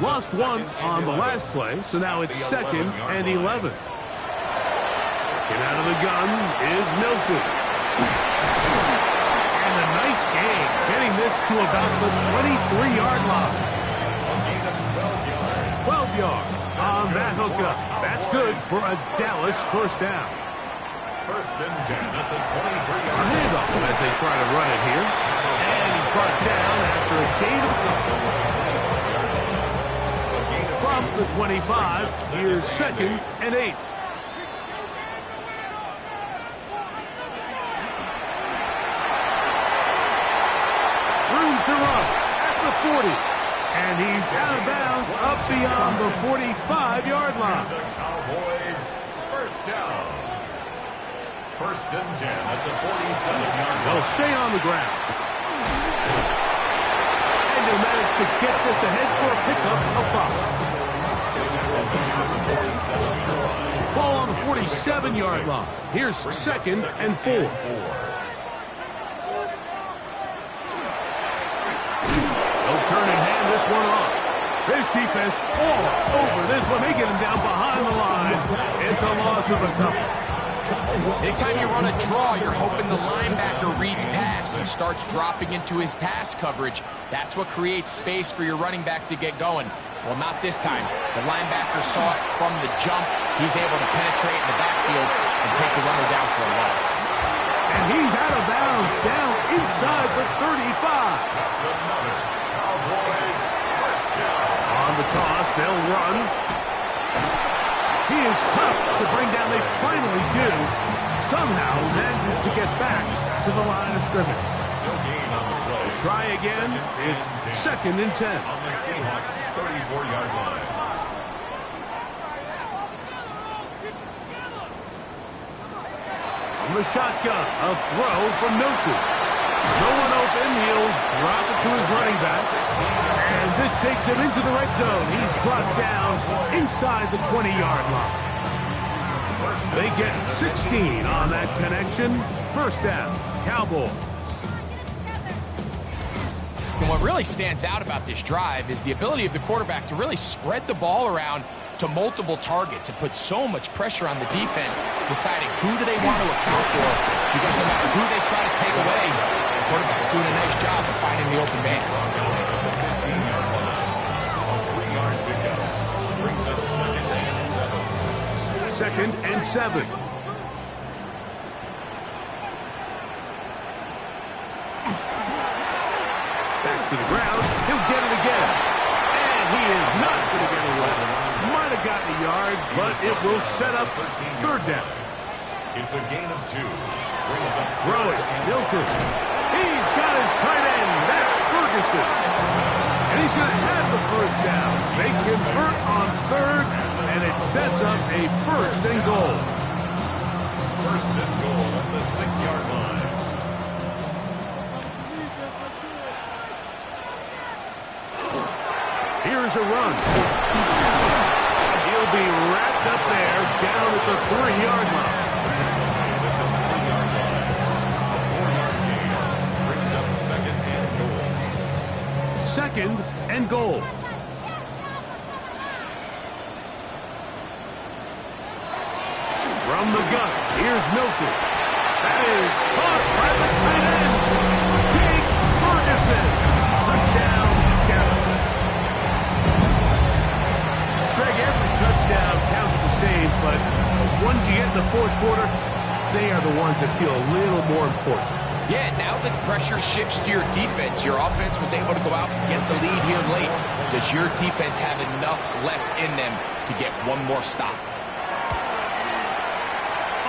Speaker 2: Lost one on the last play, so now it's 2nd and 11. Get out of the gun is Milton. And a nice gain, getting this to about the 23-yard line. 12 yards on that hookup. That's good for a Dallas first down.
Speaker 1: 1st and 10 at the 23-yard
Speaker 2: A handoff as they try to run it here. And he's brought down after a gain of a couple. From the 25, here's 2nd and 8. Room to run at the 40. And he's out of bounds up beyond the 45-yard line.
Speaker 1: The Cowboys first down. 1st and 10 at the 47-yard line.
Speaker 2: They'll stay on the ground. And they'll manage to get this ahead for a pickup of 5. Ball on the 47-yard line. Here's 2nd and 4. They'll turn and hand this one off. This defense all over this one. They get him down behind the line. It's a loss of a couple.
Speaker 3: Anytime you run a draw, you're hoping the linebacker reads pass and starts dropping into his pass coverage. That's what creates space for your running back to get going. Well, not this time. The linebacker saw it from the jump. He's able to penetrate in the backfield and take the runner down for a loss.
Speaker 2: And he's out of bounds, down inside the 35.
Speaker 1: Cowboys first down.
Speaker 2: On the toss, they'll run. He is tough to bring down. They finally do. Somehow manages to get back to the line of scrimmage.
Speaker 1: No gain on the play.
Speaker 2: Try again. It's 2nd and 10.
Speaker 1: On the Seahawks 34-yard line.
Speaker 2: On the shotgun, a throw from Milton. No one open. He'll drop it to his running back. And this takes him into the red zone. He's brought down inside the 20-yard line. They get 16 on that connection. First down, Cowboys.
Speaker 3: And what really stands out about this drive is the ability of the quarterback to really spread the ball around to multiple targets and put so much pressure on the defense, deciding who do they want to account for, because no matter who they try to take away, the quarterback's doing a nice job of finding the open man.
Speaker 1: 15-yard line. A 3-yard pickup. Brings up 2nd and 7.
Speaker 2: 2nd and 7. Back to the ground. He'll get it again. And he is not going to get away. Might have gotten a yard, but it will set up 3rd down.
Speaker 1: It's a gain of 2. Brings up
Speaker 2: Throwing, Milton. He's got his tight end. That's Ferguson. And he's going to have the first down. They convert on 3rd, and it sets up a 1st and goal.
Speaker 1: 1st and goal on the 6-yard line.
Speaker 2: Here's a run. He'll be wrapped up there down at the 3-yard line.
Speaker 1: Brings up 2nd and goal.
Speaker 2: 2nd and goal. From the gun, here's Milton. That is caught by the tight end, Jake Ferguson. Touchdown, Dallas. Greg, every touchdown counts the same, but the ones you get in the 4th quarter, they are the ones that feel a little more important.
Speaker 3: Yeah, now that pressure shifts to your defense, your offense was able to go out and get the lead here late. Does your defense have enough left in them to get one more stop?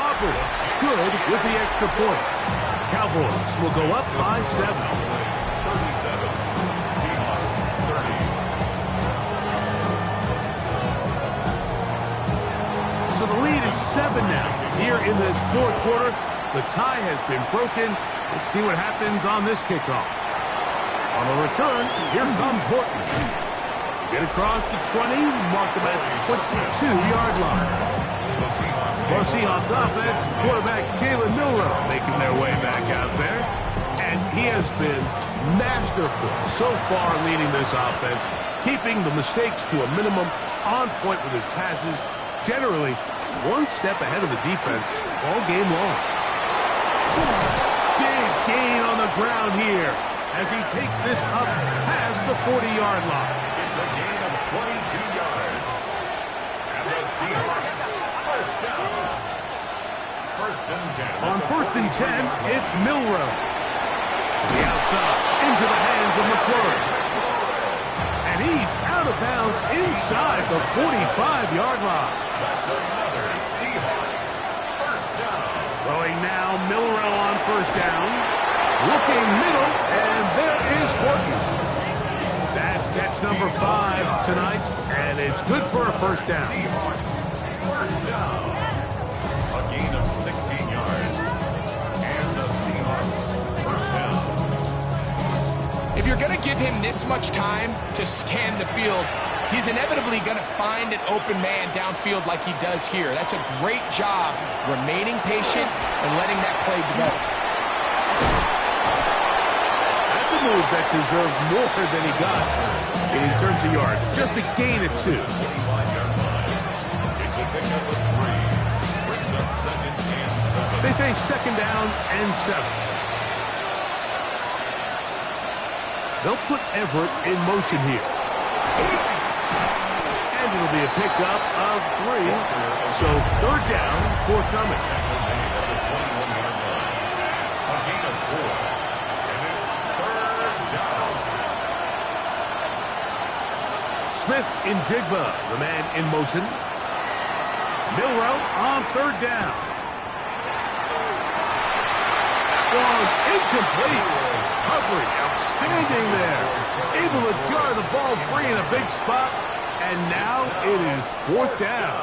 Speaker 2: Auburn, good with the extra point. Cowboys will go up by 7.
Speaker 1: 37. Seahawks 30.
Speaker 2: So the lead is 7 now. Here in this 4th quarter, the tie has been broken. Let's see what happens on this kickoff. On the return, here comes Horton. Get across the 20, mark them at the 22-yard line. For Seahawks offense, quarterback Jalen Milroe making their way back out there. And he has been masterful so far leading this offense, keeping the mistakes to a minimum, on point with his passes, generally one step ahead of the defense all game long. Big gain on the ground here as he takes this up past the 40-yard line.
Speaker 1: It's a gain of 22 yards. And the Seahawks, first down. First and 10.
Speaker 2: On first and 10, it's Milroe. The outside, into the hands of McClure. And he's out of bounds inside the 45-yard line.
Speaker 1: That's another Seahawks first down.
Speaker 2: Throwing now, Milroe on first down. Looking middle, and there is Horton. That's catch number 5 tonight, and it's good for a first down.
Speaker 1: Seahawks first down. A gain of 16 yards. And the Seahawks first down.
Speaker 3: If you're going to give him this much time to scan the field, he's inevitably going to find an open man downfield like he does here. That's a great job remaining patient and letting that play develop.
Speaker 2: That's a move that deserved more than he got in terms of yards. Just a gain of 2.
Speaker 1: 25-yard line. It's a pickup of 3. Brings up second and 7.
Speaker 2: They face second down and 7. They'll put Everett in motion here. And it'll be a pickup of 3. So third down, forthcoming.
Speaker 1: Tackle made at the 21-yard line. A gain of 4. And it's third down.
Speaker 2: Smith in Jigba, the man in motion. Milroe on third down. One incomplete. Coverage outstanding there. Able to jar the ball free in a big spot. And now it is fourth down.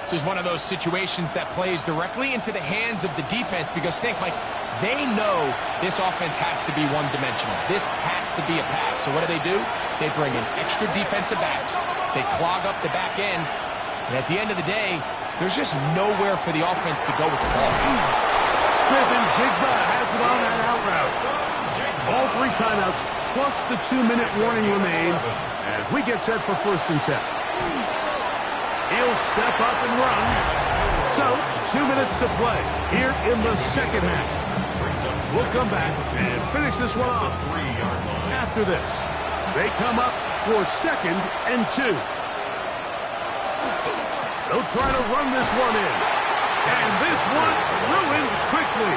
Speaker 3: This is one of those situations that plays directly into the hands of the defense because think, Mike, they know this offense has to be one-dimensional. This has to be a pass. So what do? They bring in extra defensive backs. They clog up the back end. And at the end of the day, there's just nowhere for the offense to go with the ball.
Speaker 2: Smith and Jigba has it on that out route. All 3 timeouts plus the 2-minute warning remain as we get set for first and 10. He'll step up and run. So, 2 minutes to play here in the second half. We'll come back and finish this one off. After this, they come up for second and 2. They'll try to run this one in. And this one ruined quickly.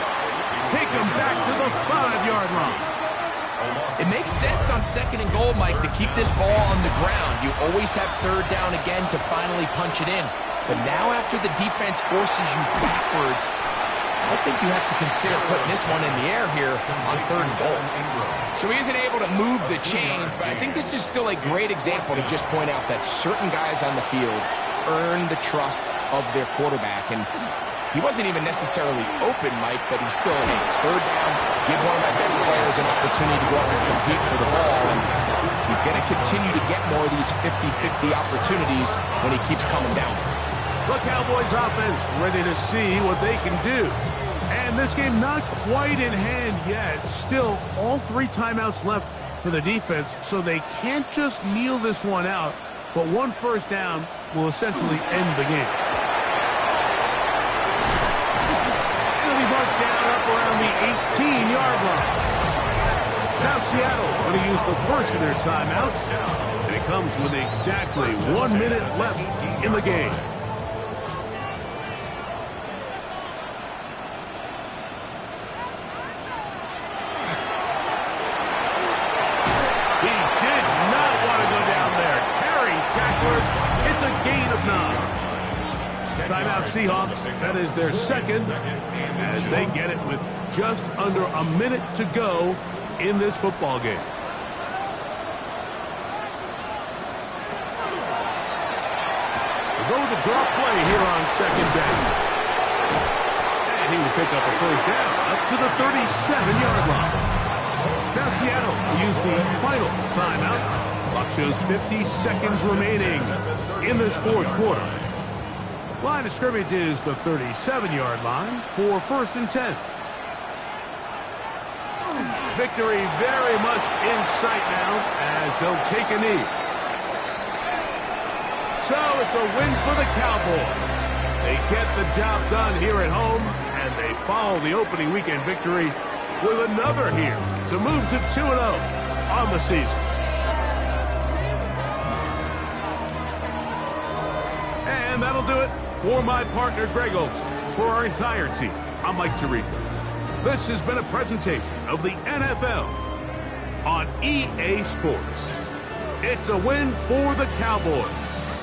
Speaker 2: Take them back to the 5-yard line.
Speaker 3: It makes sense on second and goal, Mike, to keep this ball on the ground. You always have third down again to finally punch it in. But now after the defense forces you backwards, I think you have to consider putting this one in the air here on third and goal. So he isn't able to move the chains, but I think this is still a great example to just point out that certain guys on the field earn the trust of their quarterback. And he wasn't even necessarily open, Mike, but he's still in. It's third down. Give one of my best players an opportunity to go up and compete for the ball. And he's going to continue to get more of these 50-50 opportunities when he keeps coming down.
Speaker 2: The Cowboys offense ready to see what they can do. And this game not quite in hand yet. Still, all 3 timeouts left for the defense, so they can't just kneel this one out. But one first down will essentially end the game. Down up around the 18-yard line. Now Seattle going to use the first of their timeouts, and it comes with exactly 1 minute left in the game. He did not want to go down there. Carrying tacklers, it's a gain of 9. Timeout Seahawks, that is their second, as they get it with just under a minute to go in this football game. We'll go with the draw play here on second down. And he will pick up a first down up to the 37-yard line. Now Seattle will use the final timeout. Clock shows 50 seconds remaining in this fourth quarter. Line of scrimmage is the 37-yard line for first and 10. victory very much in sight now as they'll take a knee. So it's a win for the Cowboys. They get the job done here at home, and they follow the opening weekend victory with another here to move to 2-0 on the season. And that'll do it for my partner, Greg Olson. For our entire team, I'm Mike Tirico. This has been a presentation of the NFL on EA Sports. It's a win for the Cowboys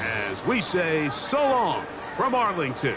Speaker 2: as we say so long from Arlington.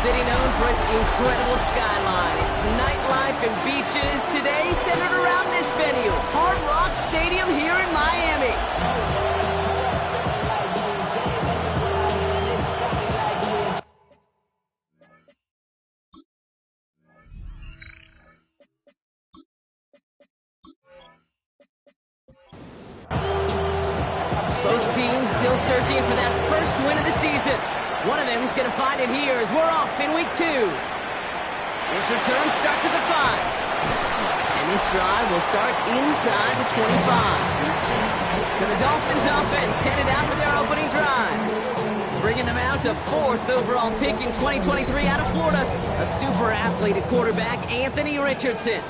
Speaker 5: city known for its incredible skyline, its nightlife and beaches, today centered around this venue, Hard Rock Stadium here in Miami. Both teams still searching for that first win of the season. One of them is going to find it here as we're off in week 2. This return starts at the 5. And this drive will start inside the 25. So the Dolphins offense headed out for their opening drive. Bringing them out to 4th overall pick in 2023 out of Florida. A super athlete at quarterback, Anthony Richardson.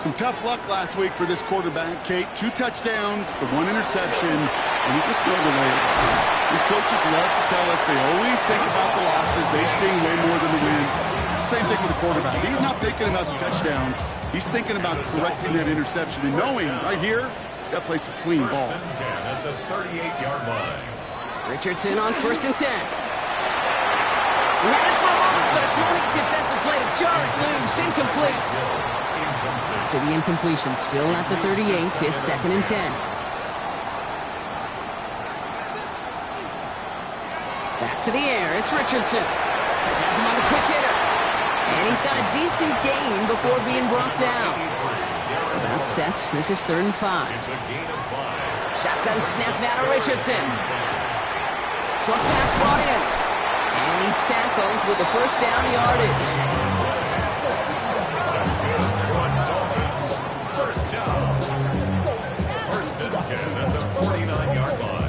Speaker 6: Some tough luck last week for this quarterback, Kate. 2 touchdowns, the 1 interception, and we just know the way it is. These coaches love to tell us they always think about the losses. They sting way more than the wins. It's the same thing with the quarterback. He's not thinking about the touchdowns. He's thinking about correcting that interception and knowing right here, he's got to play some clean ball.
Speaker 1: 1st and 10 at the 38-yard line.
Speaker 5: Richardson on 1st and 10. He had it for a moment, but a quick defensive play to jar it loose. Incomplete. To the incompletion, still at the 38. It's 2nd and 10. Back to the air. It's Richardson. Has him on the quick hitter. And he's got a decent gain before being brought down. About set. This is 3rd and 5.
Speaker 1: It's a gain of 5.
Speaker 5: Shotgun snap now to Richardson. Short pass brought in. And he's tackled with the first down yardage.
Speaker 1: First down. 1st and 10 at the 49-yard line.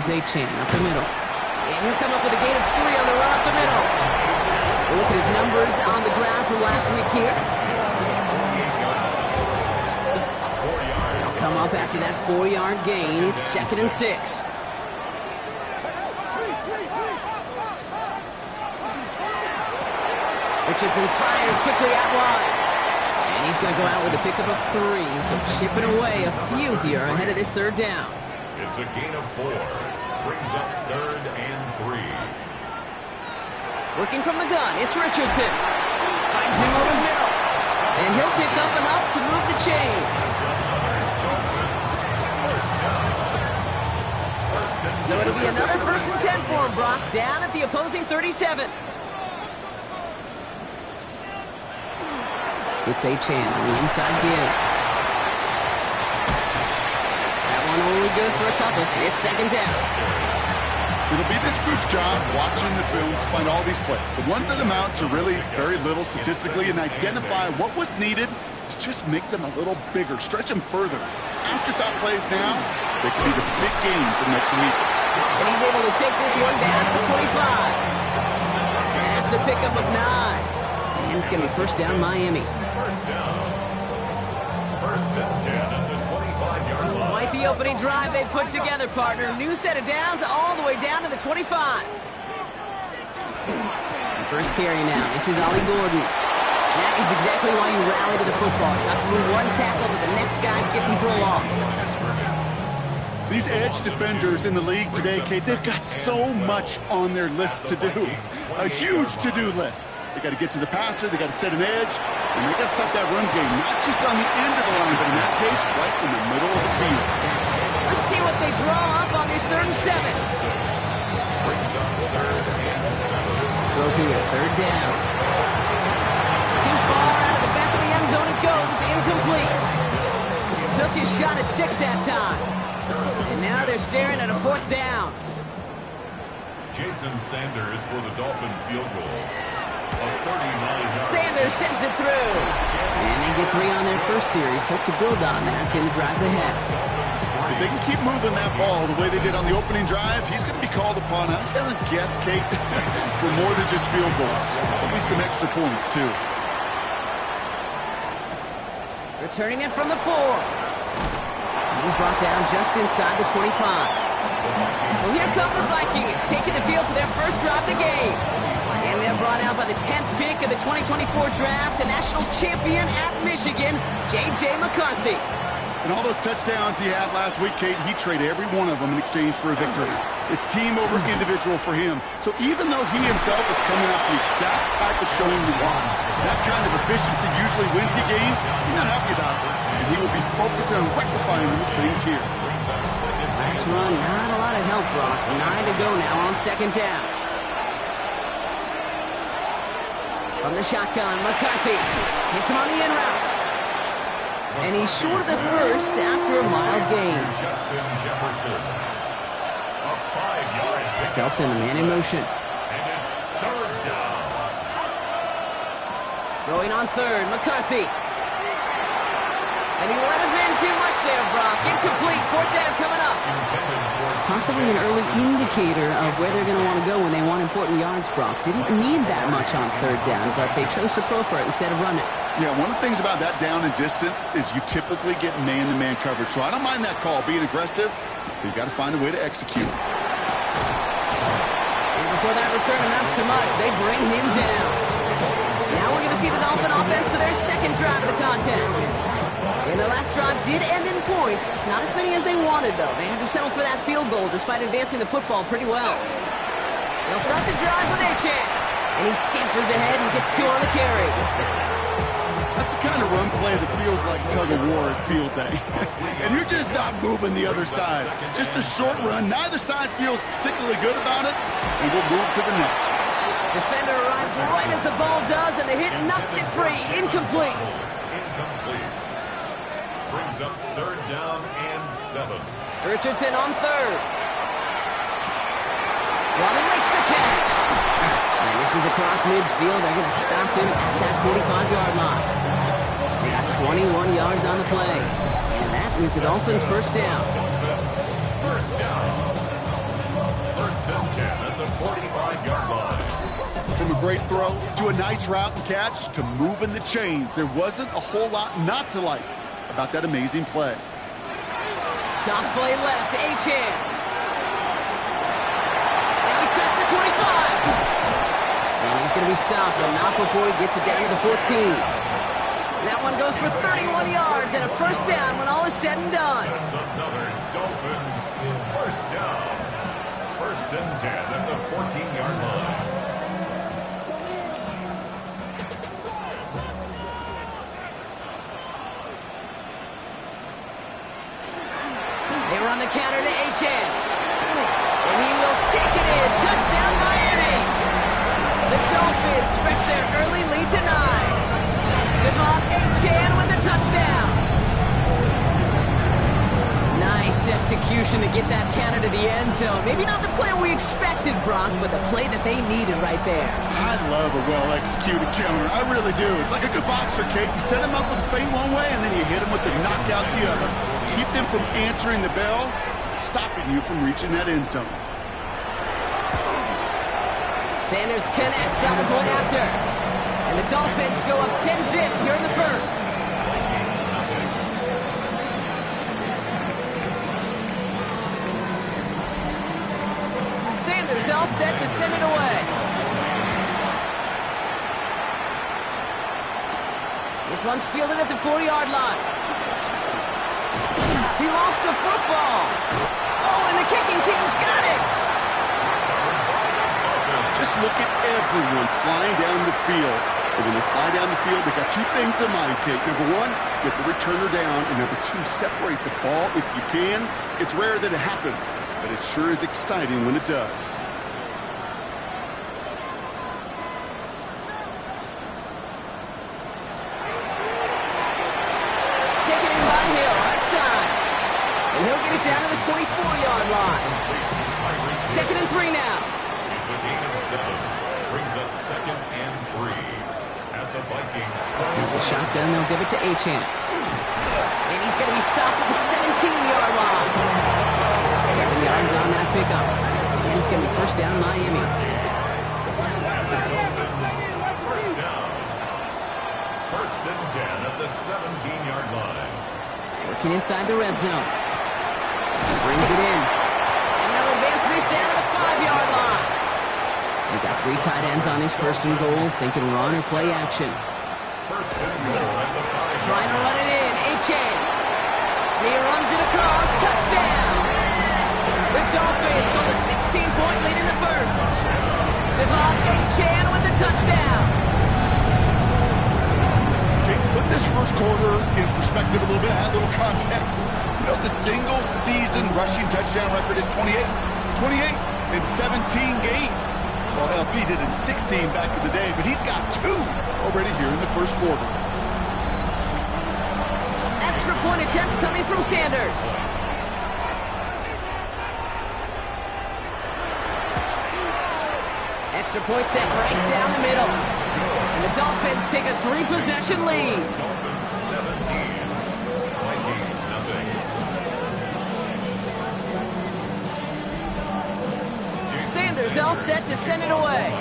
Speaker 5: Here's Achan up the middle. And he'll come up with a gain of 3 on the run up the middle. Look at his numbers on the ground from last week here. He'll come up after that 4-yard gain. It's 2nd and 6. Richardson fires quickly out wide. And he's going to go out with a pickup of 3. So chipping away a few here ahead of this 3rd down.
Speaker 1: It's a gain of 4. Brings up 3rd and 3.
Speaker 5: Working from the gun, it's Richardson. Finds him over the middle. And he'll pick up enough to move the chains. So it'll be another 1st and 10 for him, Brock, down at the opposing 37. It's Achan on the inside give. That one only good for a couple. It's 2nd down.
Speaker 6: It'll be this group's job watching the film to find all these plays. The ones that amount to really very little statistically and identify what was needed to just make them a little bigger, stretch them further. Afterthought plays now, they could be the big gains of next week.
Speaker 5: And he's able to take this one down to the 25. That's a pickup of 9. And it's going to be 1st down Miami.
Speaker 1: 1st down. 1st and 10 at the 25-yard line.
Speaker 5: Quite the opening drive they put together, partner. New set of downs all the way down to the 25. The first carry now. This is Ollie Gordon. That is exactly why you rally to the football. Got through one tackle, but the next guy gets him for a loss.
Speaker 6: These edge defenders in the league today, Kate, they've got so much on their list to do. A huge to-do list. They got to get to the passer, they got to set an edge, and they got to stop that run game, not just on the end of the line, but in that case, right in the middle of the field.
Speaker 5: Let's see what they draw up on this 3rd and 7.
Speaker 1: Brings up 3rd and 7.
Speaker 5: Throw here, 3rd down. Too far out of the back of the end zone it goes, incomplete. Took his shot at 6 that time. And now they're staring at a 4th down.
Speaker 1: Jason Sanders for the Dolphin field goal.
Speaker 5: Sanders sends it through. And they get 3 on their first series. Hope to build on that in the drives ahead.
Speaker 6: If they can keep moving that ball the way they did on the opening drive, he's going to be called upon, I'm going to guess, Kate, for more than just field goals. There'll be some extra points, too.
Speaker 5: Returning it from the 4. And he's brought down just inside the 25. Well, here come the Vikings, taking the field for their first drive of the game. And they're brought out by the 10th pick of the 2024 draft, a national champion at Michigan, J.J. McCarthy.
Speaker 6: And all those touchdowns he had last week, Kate, he traded every one of them in exchange for a victory. It's team over individual for him. So even though he himself is coming off the exact type of showing you want, that kind of efficiency usually wins you games. He's not happy about it. And he will be focused on rectifying those things here.
Speaker 5: Last run, not a lot of help, Brock. 9 to go now on second down. From the shotgun, McCarthy hits him on the in route. And he's short of the first after a mild gain.
Speaker 1: Justin Jefferson. A 5-yard pickup.
Speaker 5: Felton, the man in motion.
Speaker 1: And it's third down.
Speaker 5: Throwing on third, McCarthy. And he let his man too much there, Brock. Incomplete, fourth down coming up. Possibly an early indicator of where they're going to want to go when they want important yards, Brock. Didn't need that much on third down, but they chose to throw for it instead of run it.
Speaker 6: Yeah, one of the things about that down and distance is you typically get man-to-man coverage. So I don't mind that call, being aggressive, but you've got to find a way to execute.
Speaker 5: And before that return amounts to much, they bring him down. Now we're going to see the Dolphin offense for their second drive of the contest. And their last drive did end in points. Not as many as they wanted, though. They had to settle for that field goal despite advancing the football pretty well. They'll start the drive with Achan. And he scampers ahead and gets 2 on the carry.
Speaker 6: That's the kind of run play that feels like tug-of-war at field day. And you're just not moving the other side. Just a short run. Neither side feels particularly good about it. And we'll move to the next.
Speaker 5: Defender arrives right as the ball does, and the hit knocks it free. Incomplete.
Speaker 1: Incomplete. Brings up third down and 7.
Speaker 5: Richardson on third. Waddle makes the catch. And this is across midfield. They're going to stop him at that 45-yard line. They got 21 yards on the play. And that is the Dolphins' first down.
Speaker 1: First down. First and 10 at the 45-yard line.
Speaker 6: From a great throw to a nice route and catch to moving the chains, there wasn't a whole lot not to like about that amazing play.
Speaker 5: Toss play left to Achan. And he's past the 25. And he's going to be stopped, but not before he gets it down to the 14. That one goes for 31 yards and a first down when all is said and done.
Speaker 1: That's another Dolphins first down. First and 10 at the 14-yard line.
Speaker 5: They run the counter to Achan. And he will take it in. Touchdown, Miami. The Dolphins stretch their early lead to 9. Devon Achan with the touchdown. Nice execution to get that counter to the end zone. Maybe not the play we expected, Brock, but the play that they needed right there.
Speaker 6: I love a well-executed counter. I really do. It's like a good boxer, Kate. You set him up with a feint one way, and then you hit him with the knockout the other. Keep them from answering the bell, stopping you from reaching that end zone.
Speaker 5: Sanders connects on the point after. And the Dolphins go up 10-zip here in the first. Sanders all set to send it away. This one's fielded at the 40-yard line. He lost the football. Oh, and the kicking team's got it.
Speaker 6: Just look at everyone flying down the field. And when they fly down the field, they got 2 things in mind, Kate. Number 1, get the returner down. And number 2, separate the ball if you can. It's rare that it happens, but it sure is exciting when it does.
Speaker 5: He'll get it down to the 24-yard line. Second and 3 now.
Speaker 1: It's a gain of 7. Brings up second and 3 at the Vikings.
Speaker 5: The shotgun, they'll give it to Achan. And he's going to be stopped at the 17-yard line. 7 yards on that pickup. And it's going to be first down Miami.
Speaker 1: First down. First and 10 at the 17-yard line.
Speaker 5: Working inside the red zone. Brings it in. And they'll advance this down to the 5-yard line. They've got 3 tight ends on this first and goal, thinking run or play action.
Speaker 1: First and goal at the 5-yard line.
Speaker 5: Trying to run it in. Achan. He runs it across. Touchdown! The Dolphins on the 16-point lead in the first. Devon Achane with the touchdown.
Speaker 6: Kings, put this first quarter in perspective a little bit. Add a little context. You know, the single-season rushing touchdown record is 28. 28 in 17 games. Well, LT did in 16 back in the day, but he's got 2 already here in the first quarter.
Speaker 5: Extra point attempt coming from Sanders. Extra point set right down the middle. And the Dolphins take a 3-possession lead.
Speaker 1: Dolphins 17. Vikings nothing.
Speaker 5: Sanders all set to send it away.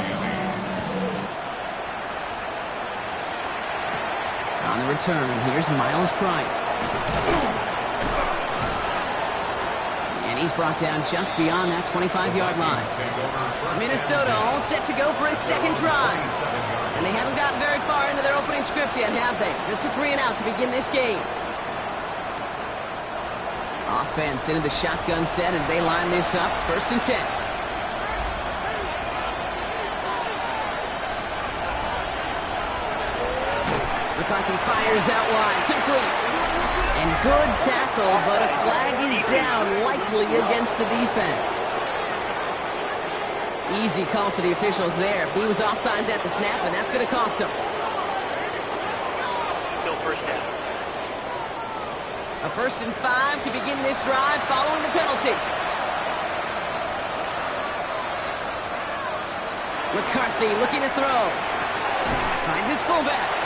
Speaker 5: On the return, here's Miles Price. And he's brought down just beyond that 25-yard line. Minnesota all set to go for its second drive. And they haven't gotten very far into their opening script yet, have they? Just a 3-and-out to begin this game. Offense into the shotgun set as they line this up. 1st and 10. McCarthy fires out wide, complete. And good tackle, but a flag is down, likely against the defense. Easy call for the officials there. He was offsides at the snap, and that's going to cost him.
Speaker 7: Still first down.
Speaker 5: A 1st and 5 to begin this drive following the penalty. McCarthy looking to throw. Finds his fullback.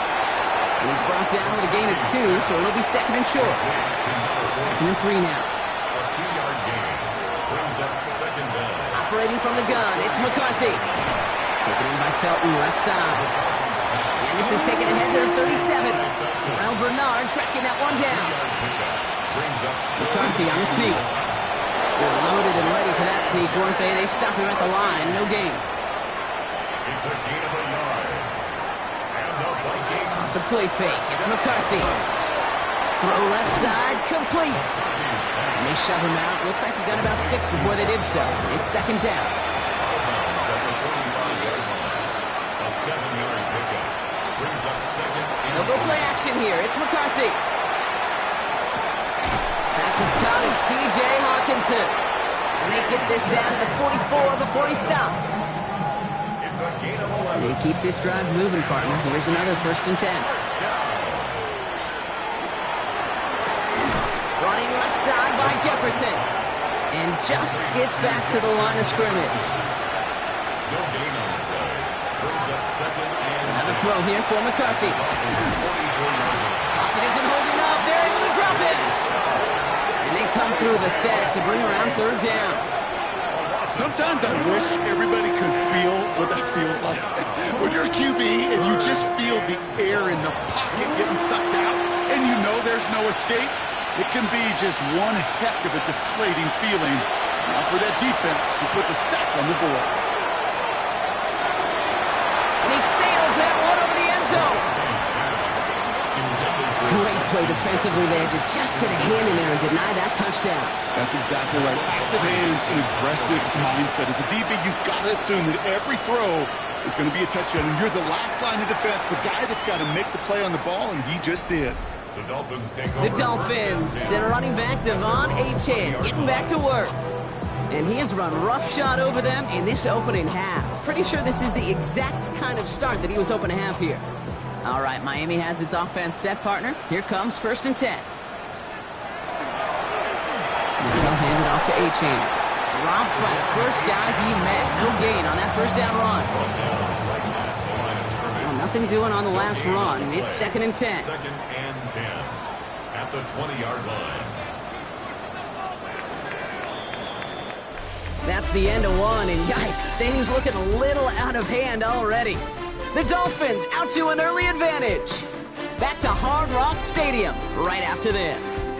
Speaker 5: And he's brought down with a gain of 2, so it'll be 2nd and short. 2nd and 3 now.
Speaker 1: A 2-yard gain brings up 2nd down.
Speaker 5: Operating from the gun, it's McCarthy. Taken in by Felton, left side. And this is taken ahead to the 37. Terrell Bernard tracking that one down. McCarthy on the sneak. They were loaded and ready for that sneak, weren't they? They stopped him at the line, no gain.
Speaker 1: It's a gain of a yard. And the Vikings.
Speaker 5: Off the play fake, it's McCarthy. Throw left side, complete. And they shove him out. Looks like he got about 6 before they did so. It's 2nd down.
Speaker 1: A 7-yard pickup brings up 2nd and
Speaker 5: They'll go play action here. It's McCarthy. Pass is caught. It's T.J. Hawkinson. And they get this down to the 44 before he stopped.
Speaker 1: it's a gain of 11.
Speaker 5: They keep this drive moving, partner. Here's another 1st and 10.
Speaker 1: First down.
Speaker 5: Running left side by Jefferson. And just gets back to the line of scrimmage.
Speaker 1: No gain on the play. Brings up 2nd and
Speaker 5: Another throw here for McCarthy. Pocket isn't holding up. They're able to drop it. And they come through the set to bring around 3rd down.
Speaker 6: Sometimes I wish everybody could feel what that feels like. When you're a QB and you just feel the air in the pocket getting sucked out and you know there's no escape, it can be just one heck of a deflating feeling. Now for that defense, who puts a sack on the board.
Speaker 5: And he sails that one over the end zone. Great play defensively there to just get a hand in there and deny that touchdown.
Speaker 6: That's exactly right. Active hands and aggressive mindset. As a DB, you've got to assume that every throw is going to be a touchdown. And you're the last line of defense, the guy that's got to make the play on the ball, and he just did.
Speaker 1: The Dolphins take over.
Speaker 5: The Dolphins send a running back, Devon Achane, getting back to work. And he has run roughshod over them in this opening half. Pretty sure this is the exact kind of start that he was hoping to have here. All right, Miami has its offense set, partner. Here comes 1st and 10. They'll hand it off to Achane. Dropped by the first guy he met. No gain on that 1st down run. Well, nothing doing on the last run. It's 2nd and 10.
Speaker 1: 2nd and 10 at the 20-yard line.
Speaker 5: That's the end of one, and yikes, things looking a little out of hand already. The Dolphins out to an early advantage. Back to Hard Rock Stadium right after this.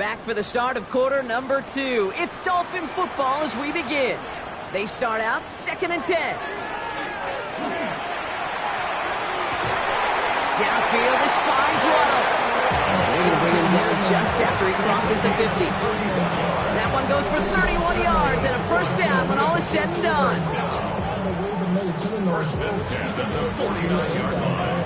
Speaker 5: Back for the start of quarter number 2. It's Dolphin football as we begin. They start out 2nd and 10. Downfield, this finds Waddle. They're going to bring him down just after he crosses the 50. That one goes for 31 yards and a first down when all is said and done.
Speaker 1: First and 10 at the 49-yard line.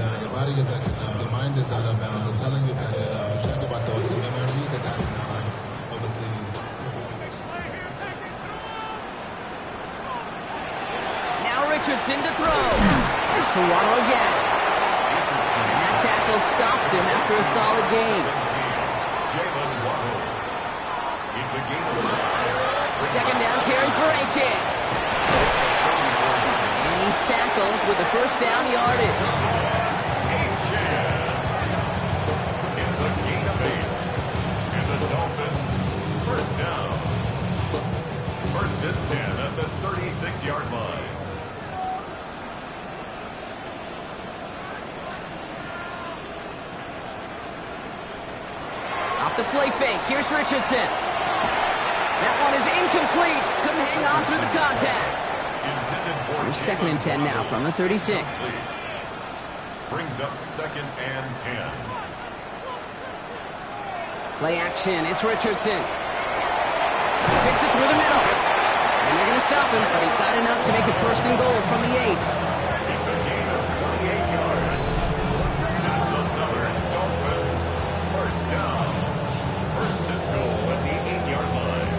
Speaker 7: Your body is acting up. Your mind is out of bounds. It's telling you back it up. You check about those. Your memory is acting up. Overseas.
Speaker 5: Now Richardson to throw. It's for Waddle again. And that tackle stops him after a solid gain.
Speaker 1: Jalen Waddle. It's a gain of 5.
Speaker 5: Second down carry for Achane. And he's tackled with the first down yardage.
Speaker 1: It's a gain of 8. And the Dolphins, first down. First and 10 at the 36-yard line.
Speaker 5: Off the play fake. Here's Richardson. That one is incomplete. Couldn't hang on through the contact. Here's 2nd and 10 now from the 36.
Speaker 1: Brings up 2nd and 10.
Speaker 5: Play action. It's Richardson. Fits it through the middle. And they're going to stop him, but he got enough to make it first and goal from the 8.
Speaker 1: It's a gain of 28 yards. That's another Dolphins first down. First and goal at the 8-yard line.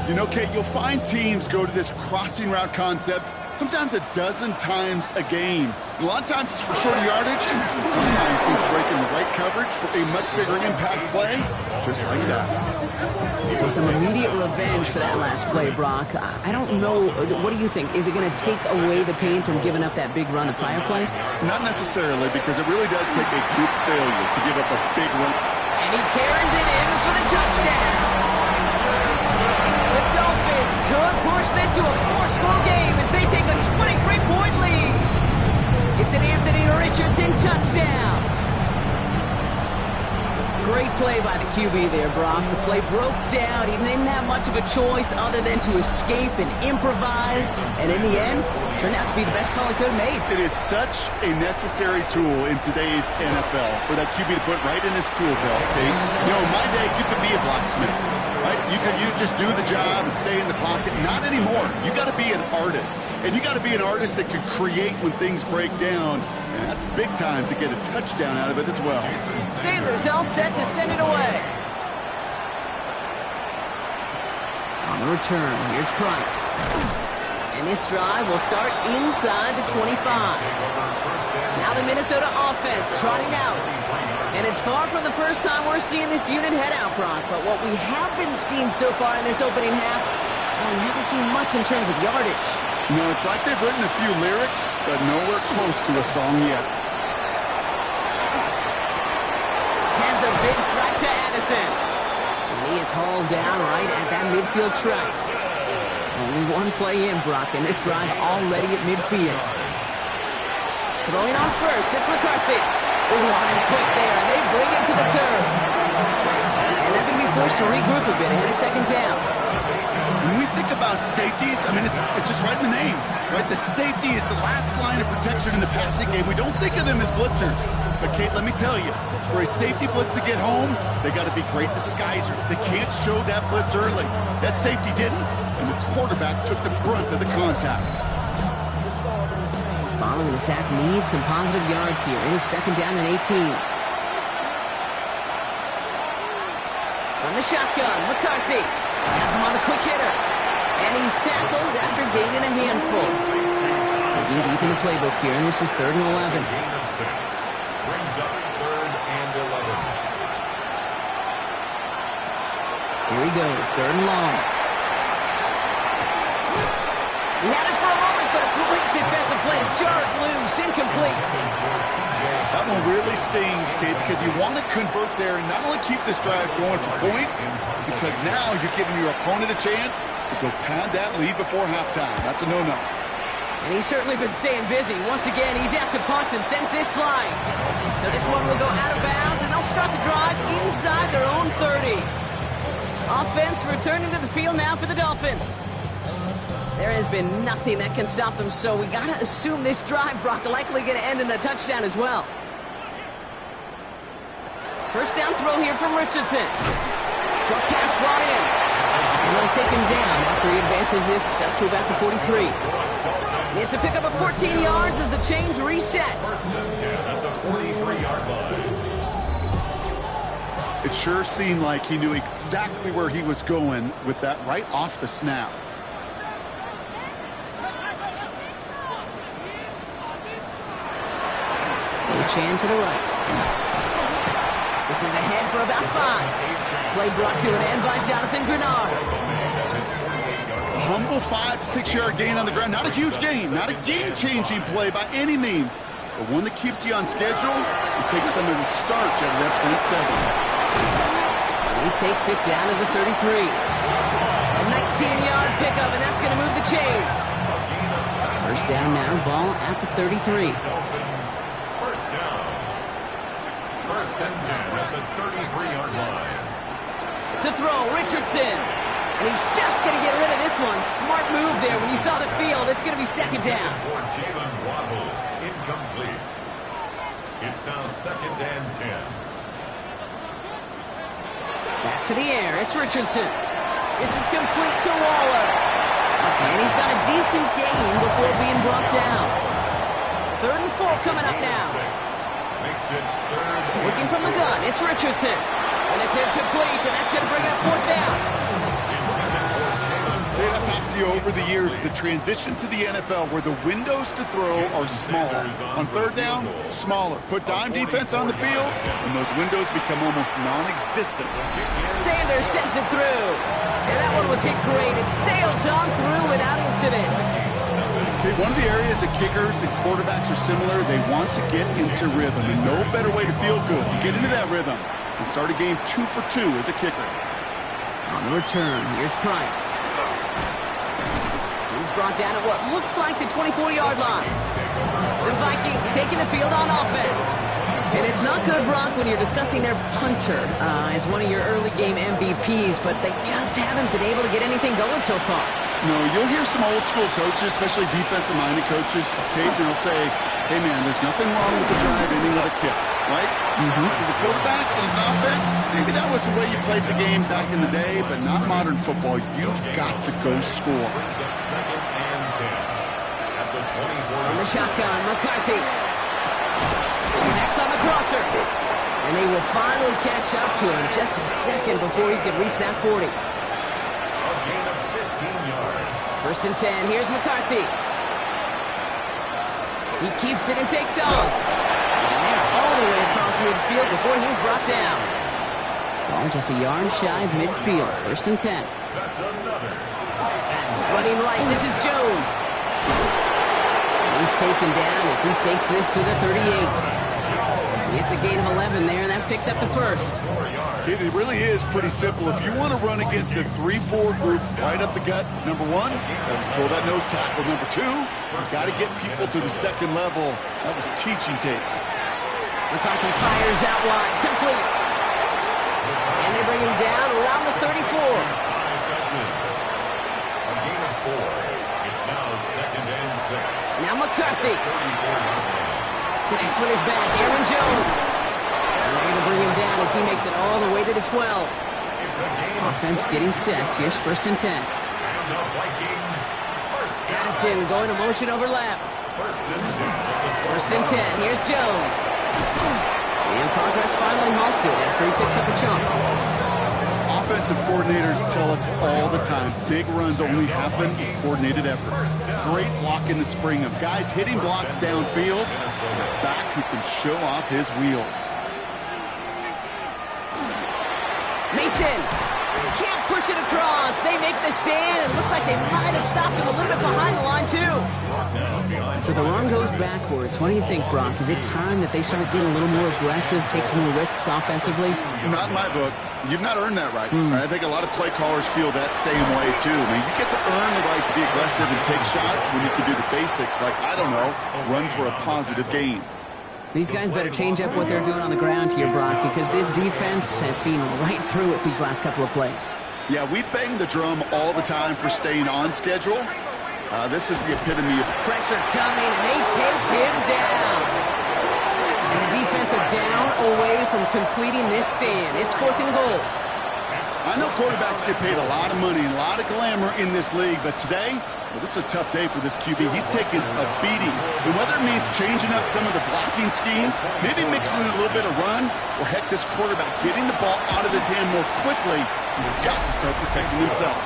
Speaker 6: You know, Kate, you'll find teams go to this crossing route concept sometimes a dozen times a game. A lot of times it's for shorter yardage, and sometimes teams break in the right coverage for a much bigger impact play, just like that.
Speaker 5: So some immediate revenge for that last play, Brock. I don't know. What do you think? Is it going to take away the pain from giving up that big run the prior play?
Speaker 6: Not necessarily, because it really does take a group failure to give up a big run.
Speaker 5: And he carries it in for the touchdown. The Dolphins could push this to a 4-score game as they take a 23-point lead. It's an Anthony Richardson touchdown. Great play by the QB there, Brock. The play broke down. He didn't have much of a choice other than to escape and improvise. And in the end, turned out to be the best call he could have made.
Speaker 6: It is such a necessary tool in today's NFL for that QB to put right in his tool belt, Kate. You know, in my day, you could be a blacksmith, right? You just do the job and stay in the pocket. Not anymore. You got to be an artist. And you got to be an artist that can create when things break down. And that's big time to get a touchdown out of it as well.
Speaker 5: Sanders all set to send it away. On the return, here's Price. And this drive will start inside the 25. Now the Minnesota offense trotting out. And it's far from the first time we're seeing this unit head out, Brock. But what we haven't seen so far in this opening half, well, we haven't seen much in terms of yardage.
Speaker 6: No, it's like they've written a few lyrics, but nowhere close to a song yet.
Speaker 5: Has a big strike to Addison. And he is hauled down right at that midfield stripe. Only one play in, Brock, and this drive already at midfield. Throwing on first, it's McCarthy. Ooh, on him quick there, and they bring him to the turf. And they're going to be forced to regroup a bit ahead of 2nd down.
Speaker 6: When we think about safeties, I mean, it's just right in the name, right? The safety is the last line of protection in the passing game. We don't think of them as blitzers. But, Kate, let me tell you, for a safety blitz to get home, they got to be great disguisers. They can't show that blitz early. That safety didn't, and the quarterback took the brunt of the contact.
Speaker 5: Following the sack needs some positive yards here. It is 2nd down and 18. From the shotgun, McCarthy. Has him on the quick hitter. And he's tackled after gaining a handful. Digging deep in the playbook here, and this is 3rd and 11.
Speaker 1: Gain of 6. Brings up 3rd and 11.
Speaker 5: Here he goes, 3rd and long. He had it for a moment, but a great defensive play to jar it loose, incomplete.
Speaker 6: That one really stings, Kate, because you want to convert there and not only keep this drive going for points, because now you're giving your opponent a chance to go pad that lead before halftime. That's a no-no.
Speaker 5: And he's certainly been staying busy. Once again, he's out to punt and sends this flying. So this one will go out of bounds, and they'll start the drive inside their own 30. Offense returning to the field now for the Dolphins. There has been nothing that can stop them, so we got to assume this drive, Brock, likely going to end in a touchdown as well. First down throw here from Richardson. Short pass brought in. And they'll take him down after he advances this up to about the 43. It's a pickup of 14 yards as the chains reset.
Speaker 1: First and 10 at the 43-yard line.
Speaker 6: It sure seemed like he knew exactly where he was going with that right off the snap.
Speaker 5: Chan to the right. This is ahead for about 5. Play brought to an end by Jonathan Grenard.
Speaker 6: A humble 5-6-yard gain on the ground. Not a huge gain, not a game-changing play by any means, but one that keeps you on schedule and takes some of the starch out of that front seven.
Speaker 5: He takes it down to the 33. A 19-yard pickup, and that's going to move the chains. First down now, ball at the 33.
Speaker 1: First and 10 at the 33-yard line.
Speaker 5: To throw, Richardson. And he's just going to get rid of this one. Smart move there. When you saw the field, it's going to be second down.
Speaker 1: For Jalen Waddle, incomplete. It's now second and 10.
Speaker 5: Back to the air. It's Richardson. This is complete to Waller. And he's got a decent gain before being brought down. 3rd and 4 coming up now.
Speaker 1: Makes it 3rd.
Speaker 5: Looking from the gun, it's Richardson. And it's incomplete, and that's going to bring up 4th down.
Speaker 6: I've talked to you over the years, the transition to the NFL where the windows to throw are smaller. On 3rd down, smaller. Put dime defense on the field, and those windows become almost non-existent.
Speaker 5: Sanders sends it through. And that one was hit great. It sails on through without incident.
Speaker 6: Okay, one of the areas that kickers and quarterbacks are similar, they want to get into rhythm, and no better way to feel good. You get into that rhythm and start a game 2 for 2 as a kicker.
Speaker 5: On the return, here's Price. He's brought down at what looks like the 24-yard line. The Vikings taking the field on offense. And it's not good, Brock, when you're discussing their punter as one of your early game MVPs, but they just haven't been able to get anything going so far.
Speaker 6: No, you'll hear some old school coaches, especially defensive-minded coaches, occasionally will say, hey, man, there's nothing wrong with the drive ending with a kick, right? As a quarterback and as an offense, maybe that was the way you played the game back in the day, but not modern football. You've got to go score.
Speaker 1: Brings up second and 10 at the 24.
Speaker 5: On the shotgun, McCarthy. Next on the crosser. And they will finally catch up to him just a second before he could reach that 40.
Speaker 1: A gain of 15 yards.
Speaker 5: First and 10, here's McCarthy. He keeps it and takes on. And they're all the way across midfield before he's brought down. Ball just a yard shy of midfield. First and 10.
Speaker 1: That's another.
Speaker 5: Running right, this is Jones. He's taken down as he takes this to the 38. It's a gain of 11 there, and that picks up the first.
Speaker 6: It really is pretty simple. If you want to run against a 3-4 group right up the gut, number 1, control that nose tackle. Number 2, you got to get people to the second level. That was teaching tape.
Speaker 5: McCarthy fires out wide, complete. And they bring him down around the 34.
Speaker 1: A gain of 4. It's now second and 6.
Speaker 5: Now McCarthy connects with his back. Aaron Jones. And they're going to bring him down as he makes it all the way to the 12. Offense getting set. Here's first and 10.
Speaker 1: And the Vikings first down.
Speaker 5: Addison going to motion over left.
Speaker 1: First and 10.
Speaker 5: First and 10. Here's Jones. And progress finally halted after he picks up a chunk.
Speaker 6: Offensive coordinators tell us all the time, big runs only happen with coordinated efforts. Great block in the spring of guys hitting blocks downfield, and a back who can show off his wheels.
Speaker 5: Mason Can't push it across. They make the stand. It looks like they might have stopped him a little bit behind the line, too. So the run goes backwards. What do you think, Brock? Is it time that they start getting a little more aggressive, take some more risks offensively?
Speaker 6: Not in my book. You've not earned that right. I think a lot of play callers feel that same way, too. I mean, you get to earn the right to be aggressive and take shots when you can do the basics, like, I don't know, run for a positive gain.
Speaker 5: These guys better change up what they're doing on the ground here, Brock, because this defense has seen right through it these last couple of plays.
Speaker 6: Yeah, we bang the drum all the time for staying on schedule. This is the epitome of
Speaker 5: pressure coming, and they take him down. And the defense are down away from completing this stand. It's 4th and goal.
Speaker 6: I know quarterbacks get paid a lot of money and a lot of glamour in this league, but today, well, this is a tough day for this QB. He's taking a beating. And whether it means changing up some of the blocking schemes, maybe mixing in a little bit of run, or heck, this quarterback getting the ball out of his hand more quickly, he's got to start protecting himself.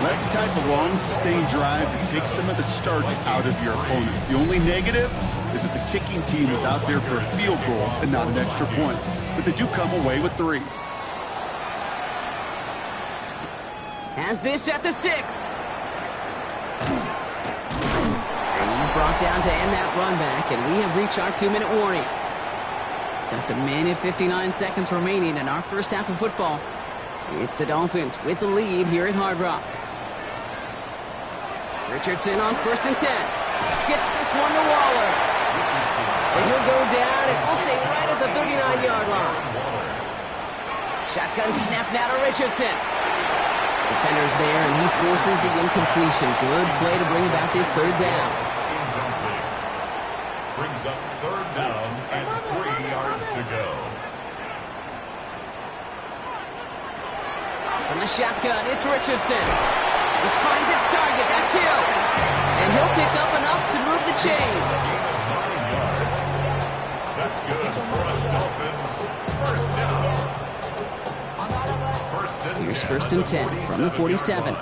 Speaker 6: That's the type of long, sustained drive that takes some of the starch out of your opponent. The only negative is that the kicking team is out there for a field goal and not an extra point. But they do come away with 3.
Speaker 5: Has this at the 6. And he's brought down to end that run back, and we have reached our 2-minute warning. Just a minute, 59 seconds remaining in our first half of football. It's the Dolphins with the lead here at Hard Rock. Richardson on 1st and 10. Gets this one to Waller. And he'll go down, and we'll say right at the 39-yard line. Shotgun snap now to Richardson. Defender's there, and he forces the incompletion. Good play to bring about this 3rd down.
Speaker 1: Brings up 3rd down and 3 yards to go.
Speaker 5: From the shotgun, it's Richardson. This finds its target. That's Hill. And he'll pick up enough to move the chains.
Speaker 1: 9 yards. That's good for a Dolphins 1st down.
Speaker 5: Here's 1st and 10 from the 47.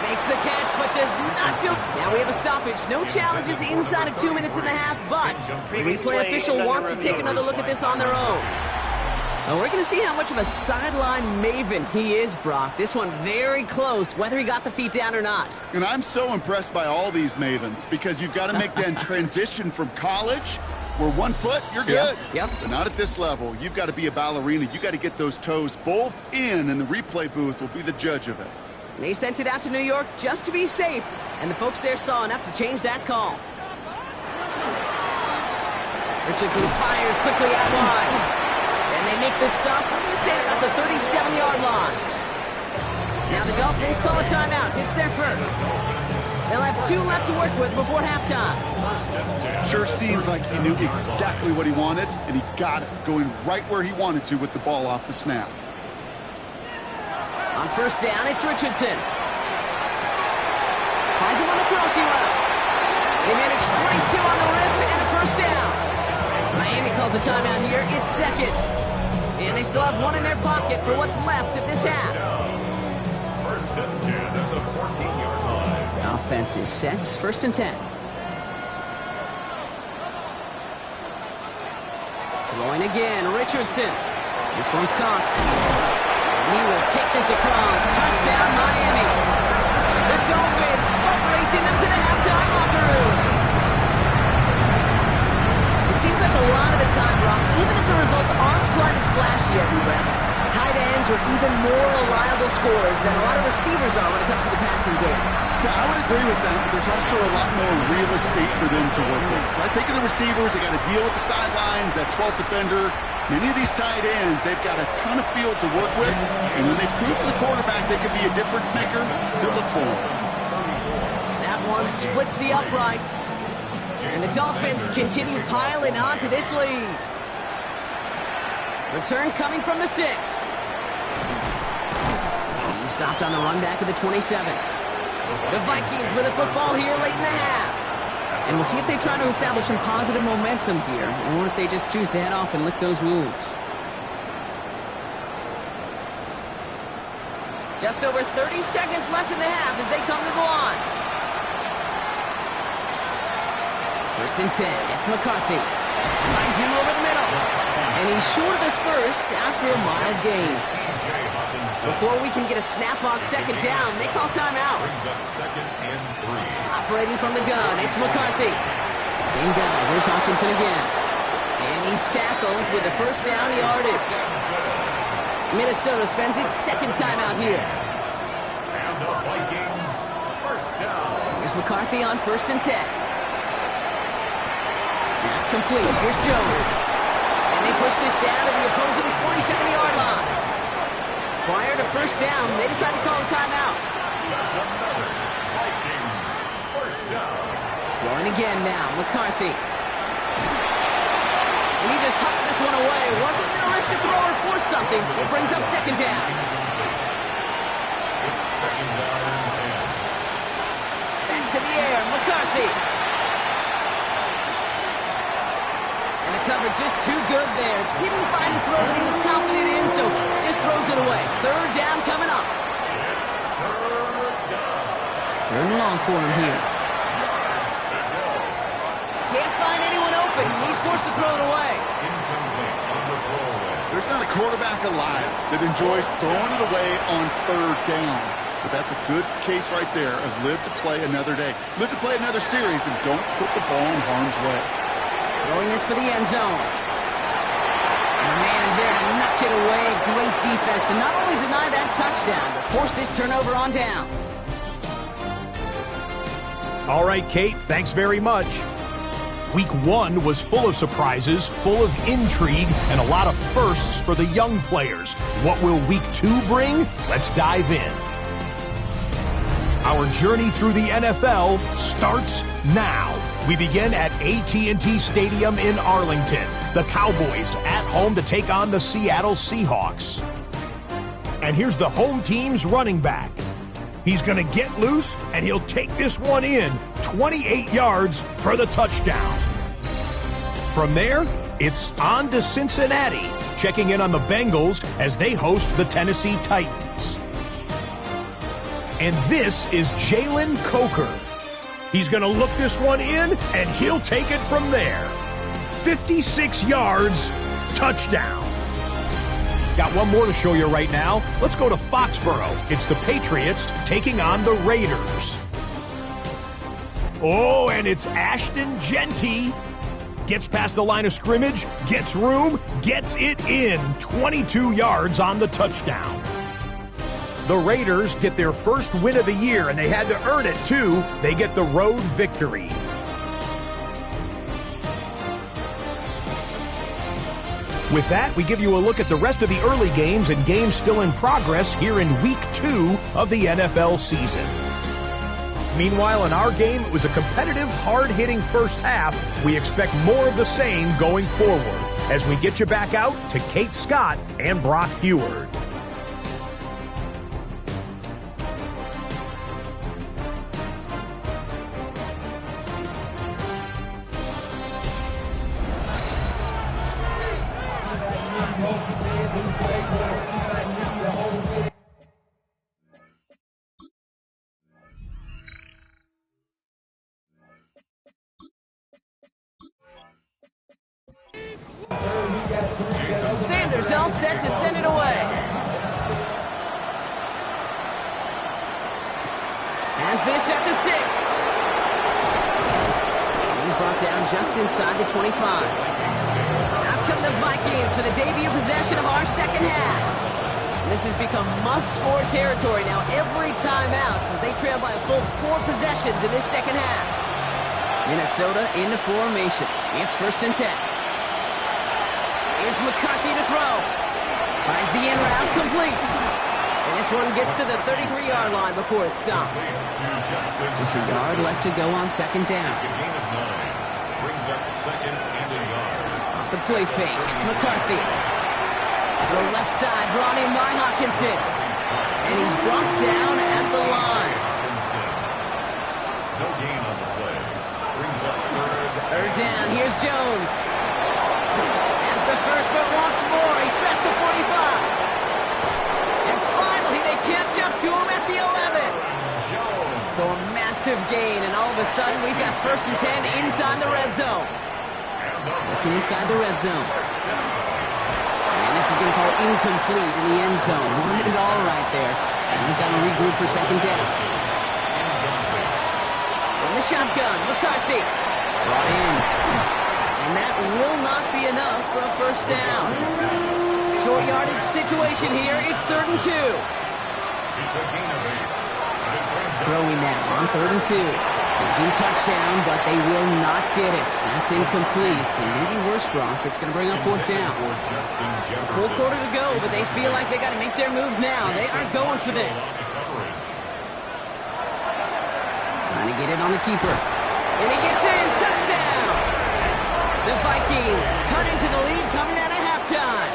Speaker 5: Makes the catch, but does not do. Now we have a stoppage. No challenges inside of 2 minutes and a half, but the replay official wants to take another look at this on their own. Now we're going to see how much of a sideline maven he is, Brock. This one very close, whether he got the feet down or not.
Speaker 6: And I'm so impressed by all these mavens because you've got to make that transition from college where 1 foot, you're good.
Speaker 5: Yep.
Speaker 6: But not at this level. You've got to be a ballerina. You've got to get those toes both in, and the replay booth will be the judge of it.
Speaker 5: They sent it out to New York just to be safe, and the folks there saw enough to change that call. Richardson fires quickly out wide. And they make the stop. We're going to say it about the 37-yard line. Now the Dolphins call a timeout. It's their first. They'll have 2 left to work with before halftime.
Speaker 6: Sure seems like he knew exactly what he wanted, and he got it, going right where he wanted to with the ball off the snap.
Speaker 5: On 1st down, it's Richardson. Finds him on the crossing route. They manage 22 on the rip and a 1st down. Miami calls a timeout here. It's 2nd. And they still have 1 in their pocket for what's left of this half.
Speaker 1: 1st and 10 at the 14-yard line.
Speaker 5: Offense is set. 1st and 10. Throwing again, Richardson. This one's caught. He will take this across. Touchdown, Miami. The Dolphins racing them to the halftime locker room. It seems like a lot of the time, Brock, even if the results aren't quite as flashy every rep, tight ends are even more reliable scorers than a lot of receivers are when it comes to the passing game.
Speaker 6: Yeah, I would agree with that, but there's also a lot more real estate for them to work with. I think of the receivers, they got to deal with the sidelines, that 12th defender. Many of these tight ends, they've got a ton of field to work with, and when they prove to the quarterback they can be a difference maker, they'll look for him.
Speaker 5: That one splits the uprights. And the Dolphins continue piling onto this lead. Return coming from the 6. He stopped on the run back of the 27. The Vikings with a football here late in the half. And we'll see if they try to establish some positive momentum here, or if they just choose to head off and lick those wounds. Just over 30 seconds left in the half as they come to the line. First and 10. It's McCarthy. Finds him over the middle. And he's short of the first after a mild gain. Before we can get a snap on second down, they call timeout.
Speaker 1: Brings up second and 3.
Speaker 5: Operating from the gun, it's McCarthy. Same guy, here's Hawkinson again. And he's tackled with a first down yardage. Minnesota spends its second time out here.
Speaker 1: And the Vikings, first down.
Speaker 5: Here's McCarthy on first and 10. That's complete. Here's Jones. And they push this down to the opposing 47-yard line. Prior to first down, they decide to call a timeout.
Speaker 1: That's another Vikings, first down.
Speaker 5: Throwing again now, McCarthy. And he just hucks this one away. Wasn't going to risk a throw or force something. It brings up second down.
Speaker 1: It's second down and 10.
Speaker 5: Back to the air, McCarthy. And the cover just too good there. Didn't find the throw that he was confident in, so just throws it away. Third down coming up. Third and long for him here. Can't find anyone open. He's forced to throw it away.
Speaker 1: Incomplete on the throwaway.
Speaker 6: There's not a quarterback alive that enjoys throwing it away on third down. But that's a good case right there of live to play another day. Live to play another series and don't put the ball in harm's way.
Speaker 5: Throwing this for the end zone. And the man is there to knock it away. Great defense to not only deny that touchdown, but force this turnover on downs.
Speaker 4: All right, Kate, thanks very much. Week 1 was full of surprises, full of intrigue, and a lot of firsts for the young players. What will Week 2 bring? Let's dive in. Our journey through the NFL starts now. We begin at AT&T Stadium in Arlington. The Cowboys at home to take on the Seattle Seahawks. And here's the home team's running back. He's going to get loose, and he'll take this one in. 28 yards for the touchdown. From there, it's on to Cincinnati, checking in on the Bengals as they host the Tennessee Titans. And this is Jalen Coker. He's going to look this one in, and he'll take it from there. 56 yards, touchdown. Got one more to show you right now. Let's go to Foxborough. It's the Patriots taking on the Raiders. Oh, and it's Ashton Genty. Gets past the line of scrimmage, gets room, gets it in. 22 yards on the touchdown. The Raiders get their first win of the year, and they had to earn it, too. They get the road victory. With that, we give you a look at the rest of the early games and games still in progress here in Week 2 of the NFL season. Meanwhile, in our game, it was a competitive, hard-hitting first half. We expect more of the same going forward as we get you back out to Kate Scott and Brock Heward.
Speaker 5: Sanders all set to send it away. Has this at the 6. He's brought down just inside the 25. Out come the Vikings for the debut possession of our second half. This has become must-score territory now every time out since they trail by a full 4 possessions in this second half. Minnesota into formation. It's first and 10. Here's McCarthy to throw. Finds the in route complete. And this one gets to the 33-yard line before it's stopped. Just a yard left to go on second down.
Speaker 1: It's a gain of 9. Brings up second and a yard.
Speaker 5: Off the play fake, it's McCarthy. The left side brought in by Hawkinson. And he's brought down at the line.
Speaker 1: No gain on the play. Brings up
Speaker 5: Third down, here's Jones. Has the first, but wants more. He's past the 45. And finally, they catch up to him at the 11. So a massive gain, and all of a sudden we've got 1st and 10 inside the red zone. Looking inside the red zone. And this is going to call incomplete in the end zone. Wanted it all right there. And we've got to regroup for 2nd down. From the shotgun, McCarthy. Brought in. And that will not be enough for a 1st down. Short yardage situation here. It's 3rd and 2. Throwing now on 3rd and 2. Thinking touchdown, but they will not get it. That's incomplete. And maybe worse, Brock. It's going to bring up 4th down. Full quarter to go, but they feel like they got to make their move now. They aren't going for this. Trying to get it on the keeper. And he gets in. Touchdown! The Vikings cut into the lead coming out of halftime.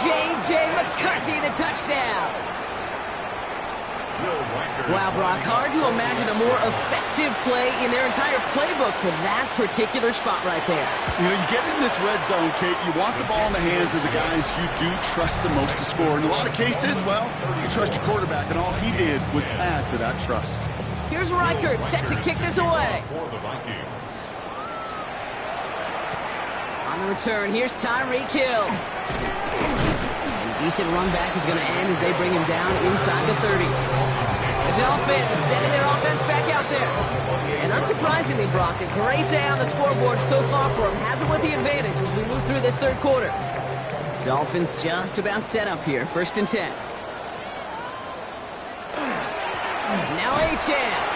Speaker 5: J.J. McCarthy, the touchdown. Wow, Brock, hard to imagine a more effective play in their entire playbook for that particular spot right there.
Speaker 6: You know, you get in this red zone, Kate, you want the ball in the hands of the guys you do trust the most to score. In a lot of cases, well, you trust your quarterback, and all he did was add to that trust.
Speaker 5: Here's Reichert set to kick this away. On the return, here's Tyreek Hill. Decent run back is going to end as they bring him down inside the 30. The Dolphins sending their offense back out there. And unsurprisingly, Brock, a great day on the scoreboard so far for him. Has it with the advantage as we move through this 3rd quarter. Dolphins just about set up here. 1st and 10. Now Achane.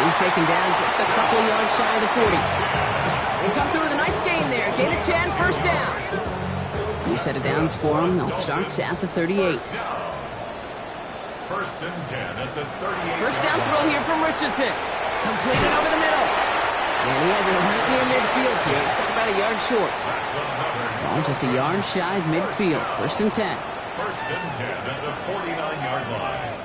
Speaker 5: He's taken down just a couple of yards shy of the 40. They come through with a nice gain there. Gain of 10, 1st down. New set of downs for them. They'll start at the 38.
Speaker 1: 1st and 10 at the 38.
Speaker 5: 1st down throw here from Richardson. Completed over the middle. And he has it right near midfield here. It's about a yard short. Ball just a yard shy of midfield. 1st and 10.
Speaker 1: 1st and 10 at the 49-yard line.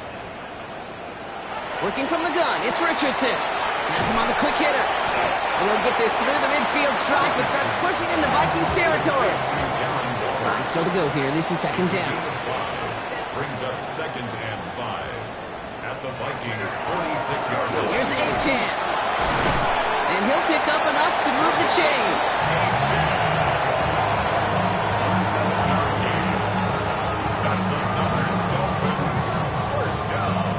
Speaker 5: Working from the gun. It's Richardson. Has him on the quick hitter. And he'll get this through the midfield stripe, but starts pushing into Vikings territory. 5 still to go here. This is 2nd down.
Speaker 1: Brings up 2nd and 5 at the Vikings 46-yard line.
Speaker 5: Here's Achane. And he'll pick up enough to move the chains.
Speaker 1: That's another Dolphins 1st down.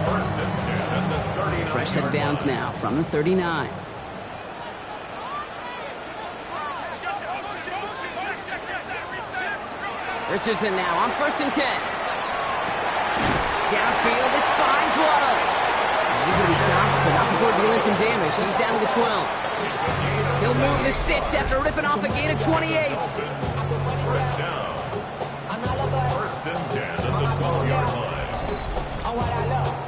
Speaker 1: 1st and 10 at the 39.
Speaker 5: Fresh set of downs now from the 39. Richardson now on 1st and 10. Downfield, this finds Waddle. He's going to be stopped, but not before dealing some damage. He's down to the 12. He'll move the sticks after ripping off a gain of 28.
Speaker 1: 1st down. 1st and 10 at the 12-yard line.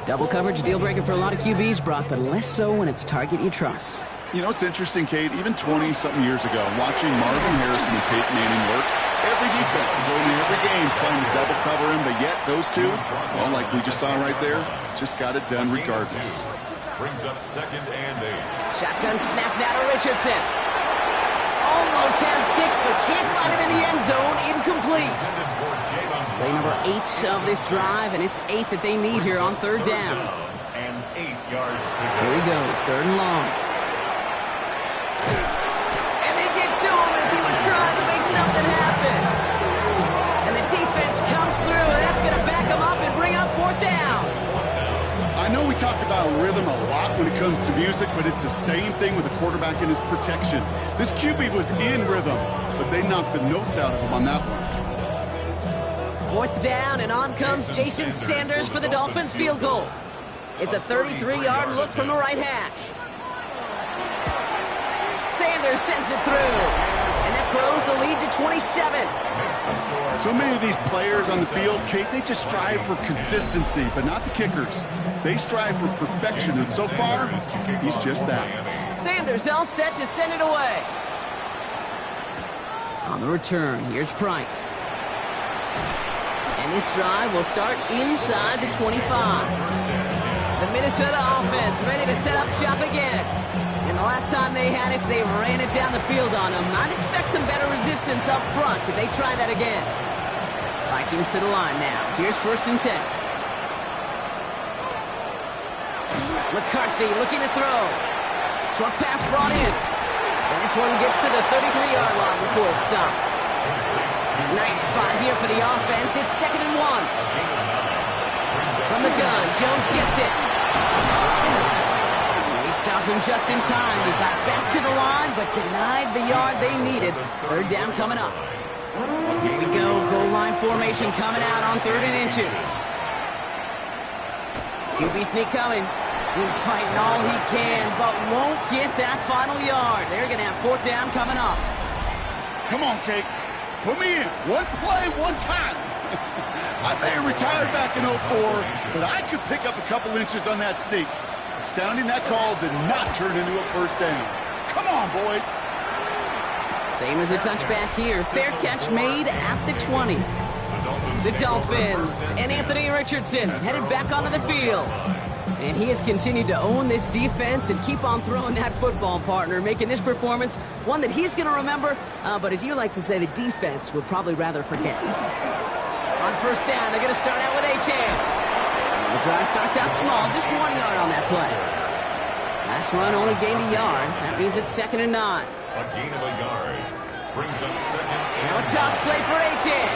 Speaker 5: Double coverage, a deal breaker for a lot of QBs, Brock, but less so when it's a target you trust.
Speaker 6: You know, it's interesting, Kate, even 20-something years ago, watching Marvin Harrison and Peyton Manning work, every defense would go into every game trying to double cover him, but yet those two, well, like we just saw right there, just got it done regardless.
Speaker 1: Brings up 2nd and 8.
Speaker 5: Shotgun snap now to Richardson. Almost had 6, but can't find him in the end zone. Incomplete. Play number 8 of this drive, and it's 8 that they need here on 3rd down.
Speaker 1: And 8 yards to go.
Speaker 5: Here he goes, 3rd and long. And they get to him as he was trying to make something happen. And the defense comes through, and that's going to back him up and bring up 4th down.
Speaker 6: I know we talk about rhythm a lot when it comes to music, but it's the same thing with the quarterback and his protection. This QB was in rhythm, but they knocked the notes out of him on that one.
Speaker 5: 4th down, and on comes Jason Sanders for the Dolphins field goal. It's a 33-yard look from the right hash. Sanders sends it through, and that grows the lead to 27.
Speaker 6: So many of these players on the field, Kate, they just strive for consistency, but not the kickers. They strive for perfection, and so far, he's just that.
Speaker 5: Sanders all set to send it away. On the return, here's Price. And this drive will start inside the 25. The Minnesota offense ready to set up shop again. And the last time they had it, they ran it down the field on them. I'd expect some better resistance up front if they try that again. Vikings to the line now. Here's 1st and 10. McCarthy looking to throw. Short pass brought in. And this one gets to the 33-yard line before it's stopped. Nice spot here for the offense. It's 2nd and 1. From the gun, Jones gets it. They stopped him just in time. He got back to the line, but denied the yard they needed. 3rd down coming up. Here we go. Goal line formation coming out on 3rd and inches. QB sneak coming. He's fighting all he can, but won't get that final yard. They're going to have 4th down coming up.
Speaker 6: Come on, Kate. Put me in. One play, one time. I may have retired back in 04, but I could pick up a couple inches on that sneak. Astounding that call did not turn into a 1st down. Come on, boys.
Speaker 5: Same as a touchback here. Fair catch made at the 20. The Dolphins and Anthony Richardson headed back onto the field. And he has continued to own this defense and keep on throwing that football, partner, making this performance one that he's going to remember, but as you like to say, the defense would probably rather forget. On 1st down, they're going to start out with Achane. The drive starts out small, just 1 yard on that play. Last run only gained a yard. That means it's 2nd and 9.
Speaker 1: A gain of a yard brings up 2nd.
Speaker 5: Now a toss play for Achane.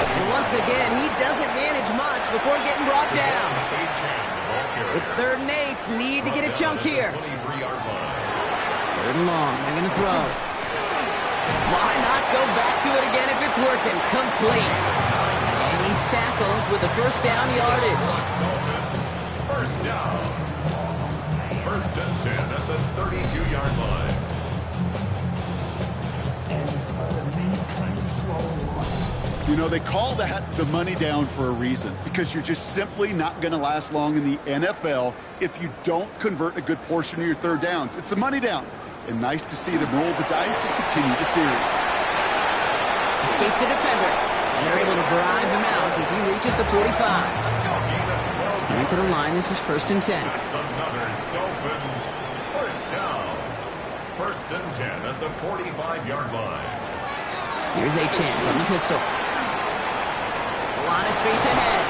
Speaker 5: And once again, he doesn't manage much before getting brought down. It's 3rd and 8. Need to get a chunk here. 3rd and long. They're going to throw. Why not go back to it again if it's working? Complete. And he's tackled with the 1st down yardage.
Speaker 1: Dolphins, 1st down. 1st and 10 at the 32-yard line.
Speaker 6: You know, they call that the money down for a reason, because you're just simply not going to last long in the NFL if you don't convert a good portion of your 3rd downs. It's the money down. And nice to see them roll the dice and continue the series.
Speaker 5: Escapes the defender. And they're able to drive him out as he reaches the 45. Going to the line, this is 1st and 10.
Speaker 1: That's another Dolphins 1st down. 1st and 10 at the 45-yard line.
Speaker 5: Here's Achane from the pistol. A lot of space ahead.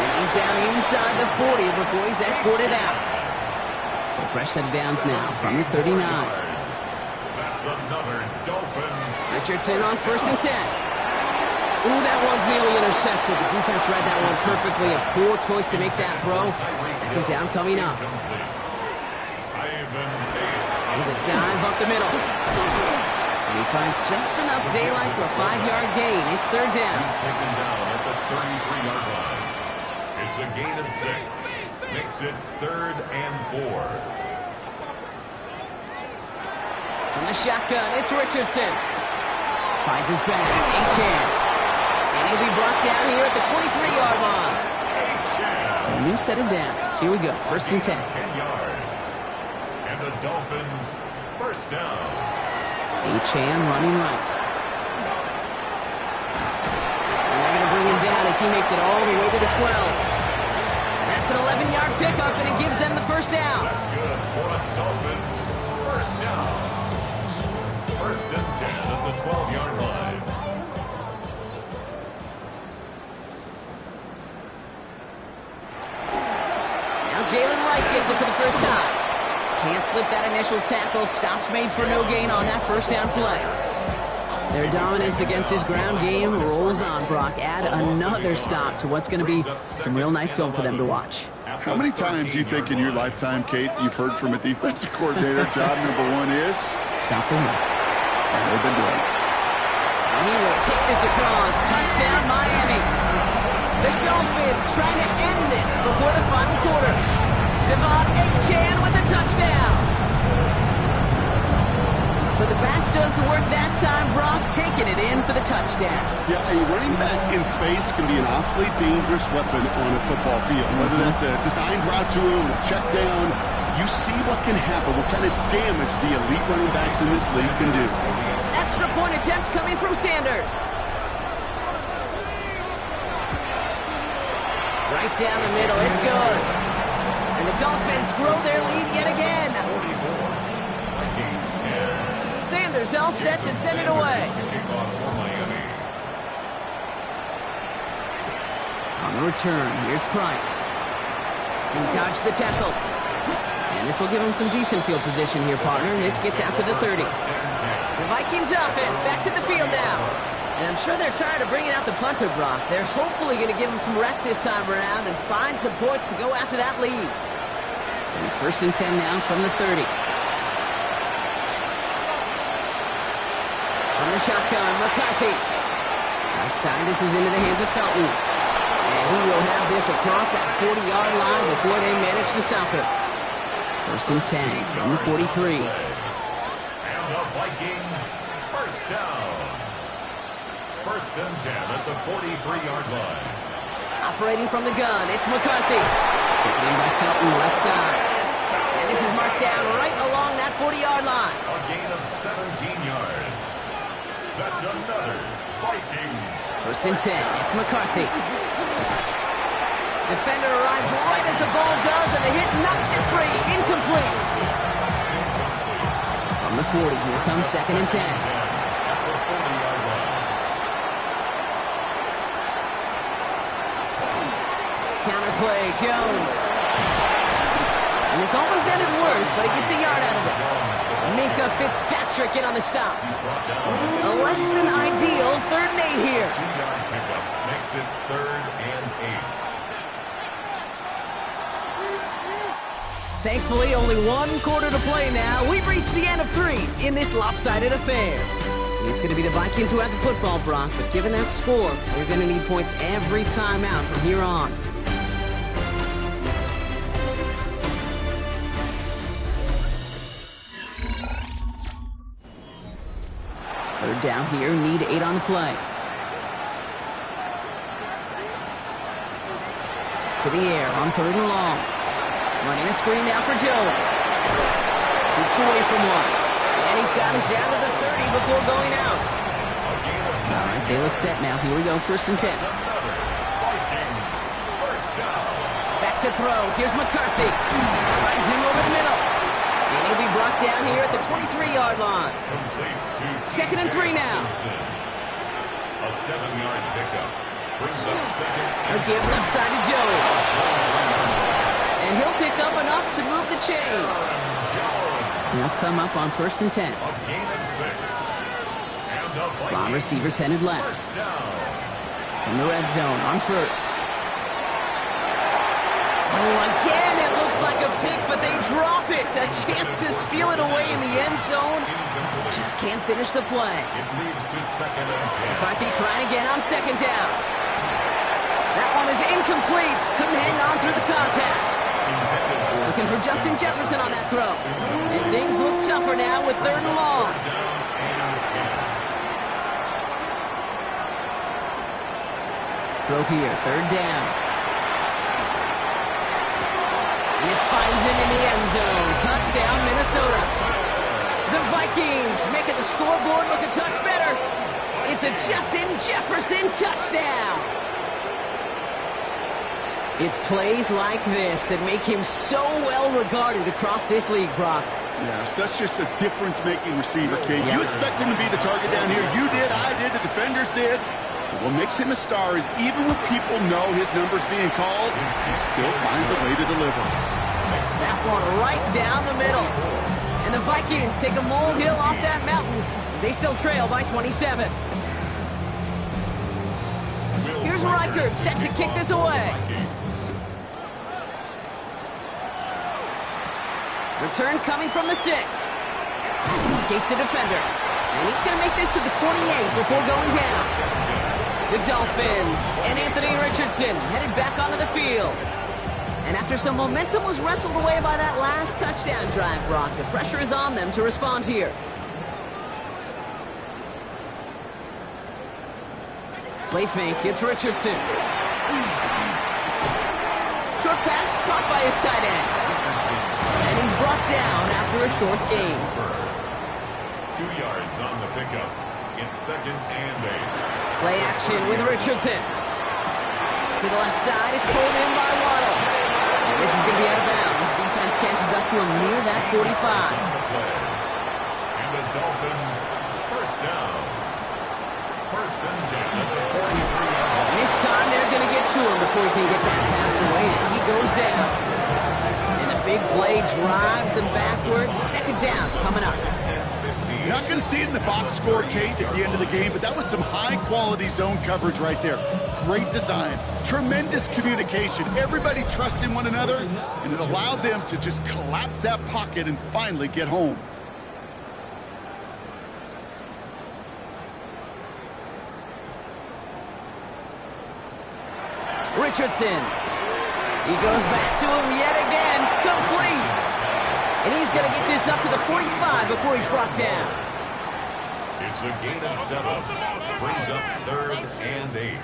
Speaker 5: And he's down inside the 40 before he's escorted out. So fresh set of downs now from the 39.
Speaker 1: That's another Dolphins.
Speaker 5: Richardson on 1st and 10. Ooh, that one's nearly intercepted. The defense read that one perfectly. A poor choice to make that throw. 2nd down coming up. Here's a dive up the middle. And he finds just enough daylight for a 5-yard gain. It's 3rd down.
Speaker 1: He's taken down at the 33-yard line. It's a gain of 6. Makes it 3rd and 4.
Speaker 5: From the shotgun, it's Richardson. Finds his back. Achane. And he'll be brought down here at the 23-yard line. So a new set of downs. Here we go. 1st and 10.
Speaker 1: 10 yards. And the Dolphins 1st down.
Speaker 5: Achane running right. And they're going to bring him down as he makes it all the way to the 12. That's an 11-yard pickup, and it gives them the 1st down.
Speaker 1: That's good for a Dolphins 1st down. 1st and 10 at the 12-yard line.
Speaker 5: Now Jalen Wright gets it for the 1st time. Can't slip that initial tackle. Stops made for no gain on that 1st down play. Their dominance against his ground game rolls on, Brock. Add another stop to what's going to be some real nice film for them to watch.
Speaker 6: How many times do you think in your lifetime, Kate, you've heard from a defensive coordinator, job number 1 is?
Speaker 5: Stop the run.
Speaker 6: And they've been doing it.
Speaker 5: He will take this across. Touchdown, Miami. The Dolphins trying to end this before the final quarter. Devon Achane with a touchdown. So the back does the work that time. Brock taking it in for the touchdown.
Speaker 6: Yeah, a running back in space can be an awfully dangerous weapon on a football field. Whether that's a designed route to him, a check down, you see what can happen, what kind of damage the elite running backs in this league can do.
Speaker 5: Extra point attempt coming from Sanders. Right down the middle, it's good. And the Dolphins throw their lead yet again.
Speaker 1: 44. Vikings 10.
Speaker 5: Sanders all set to send it away.
Speaker 1: To kick off for Miami.
Speaker 5: On the return, here's Price. He dodged the tackle. And this will give him some decent field position here, partner. And this gets out to the 30. The Vikings offense back to the field now. And I'm sure they're tired of bringing out the punter, Brock. They're hopefully going to give him some rest this time around and find some points to go after that lead. So first and 10 now from the 30. From the shotgun, McCarthy. Right side, this is into the hands of Felton. And he will have this across that 40-yard line before they manage to stop him. First and 10 from the 43.
Speaker 1: And the Vikings, first down. First and 10 at the 43-yard line.
Speaker 5: Operating from the gun, it's McCarthy. Taken in by Felton, left side. And this is marked down right along that 40-yard line.
Speaker 1: A gain of 17 yards. That's another Vikings.
Speaker 5: First and 10, it's McCarthy. Defender arrives right as the ball does, and the hit knocks it free. Incomplete. From the 40, here comes second and 10. Counterplay, Jones. And this almost ended worse, but he gets a yard out of it. Minka Fitzpatrick in on the stop. A less than ideal 3rd and 8 here.
Speaker 1: 2-yard pickup makes it 3rd and 8.
Speaker 5: Thankfully, only 1 quarter to play now. We've reached the end of 3 in this lopsided affair. It's going to be the Vikings who have the football, Brock, but given that score, they're going to need points every time out from here on. Third down here, need 8 on the play. To the air on 3rd and long. Running a screen now for Jones. Shoots away from one. And he's got it down to the 30 before going out. All right, they look set now. Here we go, first and 10. Back to throw. Here's McCarthy. Finds him over the middle. And he'll be brought down here at the 23-yard line. Second and 3 now.
Speaker 1: A 7-yard pickup brings up second.
Speaker 5: A give left side to Jones. And he'll pick up enough to move the chains. They'll come up on first and 10.
Speaker 1: A gain of 6. And
Speaker 5: Slot receivers headed left. In the red zone on first. Oh, again, it looks like a pick, but they drop it. A chance to steal it away in the end zone. Just can't finish the play.
Speaker 1: it leads to second and 10.
Speaker 5: McCarthy trying again on second down. That one is incomplete. Couldn't hang on through the contact. Looking for Justin Jefferson on that throw. And things look tougher now with 3rd and long. Throw here, 3rd down. This finds him in the end zone. Touchdown, Minnesota. The Vikings making the scoreboard look a touch better. It's a Justin Jefferson touchdown. It's plays like this that make him so well regarded across this league, Brock.
Speaker 6: Yeah, such just a difference-making receiver, Kate. You expect him to be the target down here. You did, I did, the defenders did. But what makes him a star is even when people know his number's being called, he still finds a way to deliver.
Speaker 5: That one right down the middle. And the Vikings take a molehill off that mountain as they still trail by 27. Here's Reichert set to kick this away. Return coming from the 6. Escapes the defender. And he's going to make this to the 28 before going down. The Dolphins and Anthony Richardson headed back onto the field. And after some momentum was wrestled away by that last touchdown drive, Brock, the pressure is on them to respond here. Play fake, it's Richardson. Short pass caught by his tight end. And he's brought down after a short gain.
Speaker 1: 2 yards on the pickup. It's second and 8.
Speaker 5: Play action with Richardson. To the left side, it's pulled in by Waddle. And this is going to be out of bounds. Defense catches up to him near that 45.
Speaker 1: And the Dolphins, first down. First and 10 at the 43-yard line.
Speaker 5: And this time they're going to get to him before he can get that pass away as he goes down. And the big play drives them backwards. Second down coming up.
Speaker 6: You're not going to see it in the box score, Kate, at the end of the game, but that was some high-quality zone coverage right there. Great design, tremendous communication, everybody trusting one another, and it allowed them to just collapse that pocket and finally get home.
Speaker 5: Richardson. He goes back to him yet again. Complete. And he's going to get this up to the 45 before he's brought down.
Speaker 1: It's a gain of 7. Brings up 3rd and 8.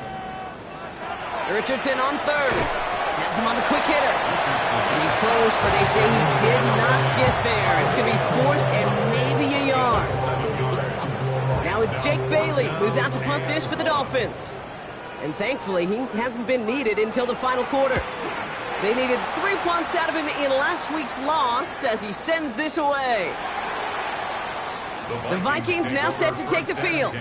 Speaker 5: Richardson on 3rd. Has him on the quick hitter. And he's close, but they say he did not get there. It's going to be 4th and maybe a yard. Now it's Jake Bailey who's out to punt this for the Dolphins. And thankfully, he hasn't been needed until the final quarter. They needed 3 punts out of him in last week's loss as he sends this away. The Vikings now set to take the field.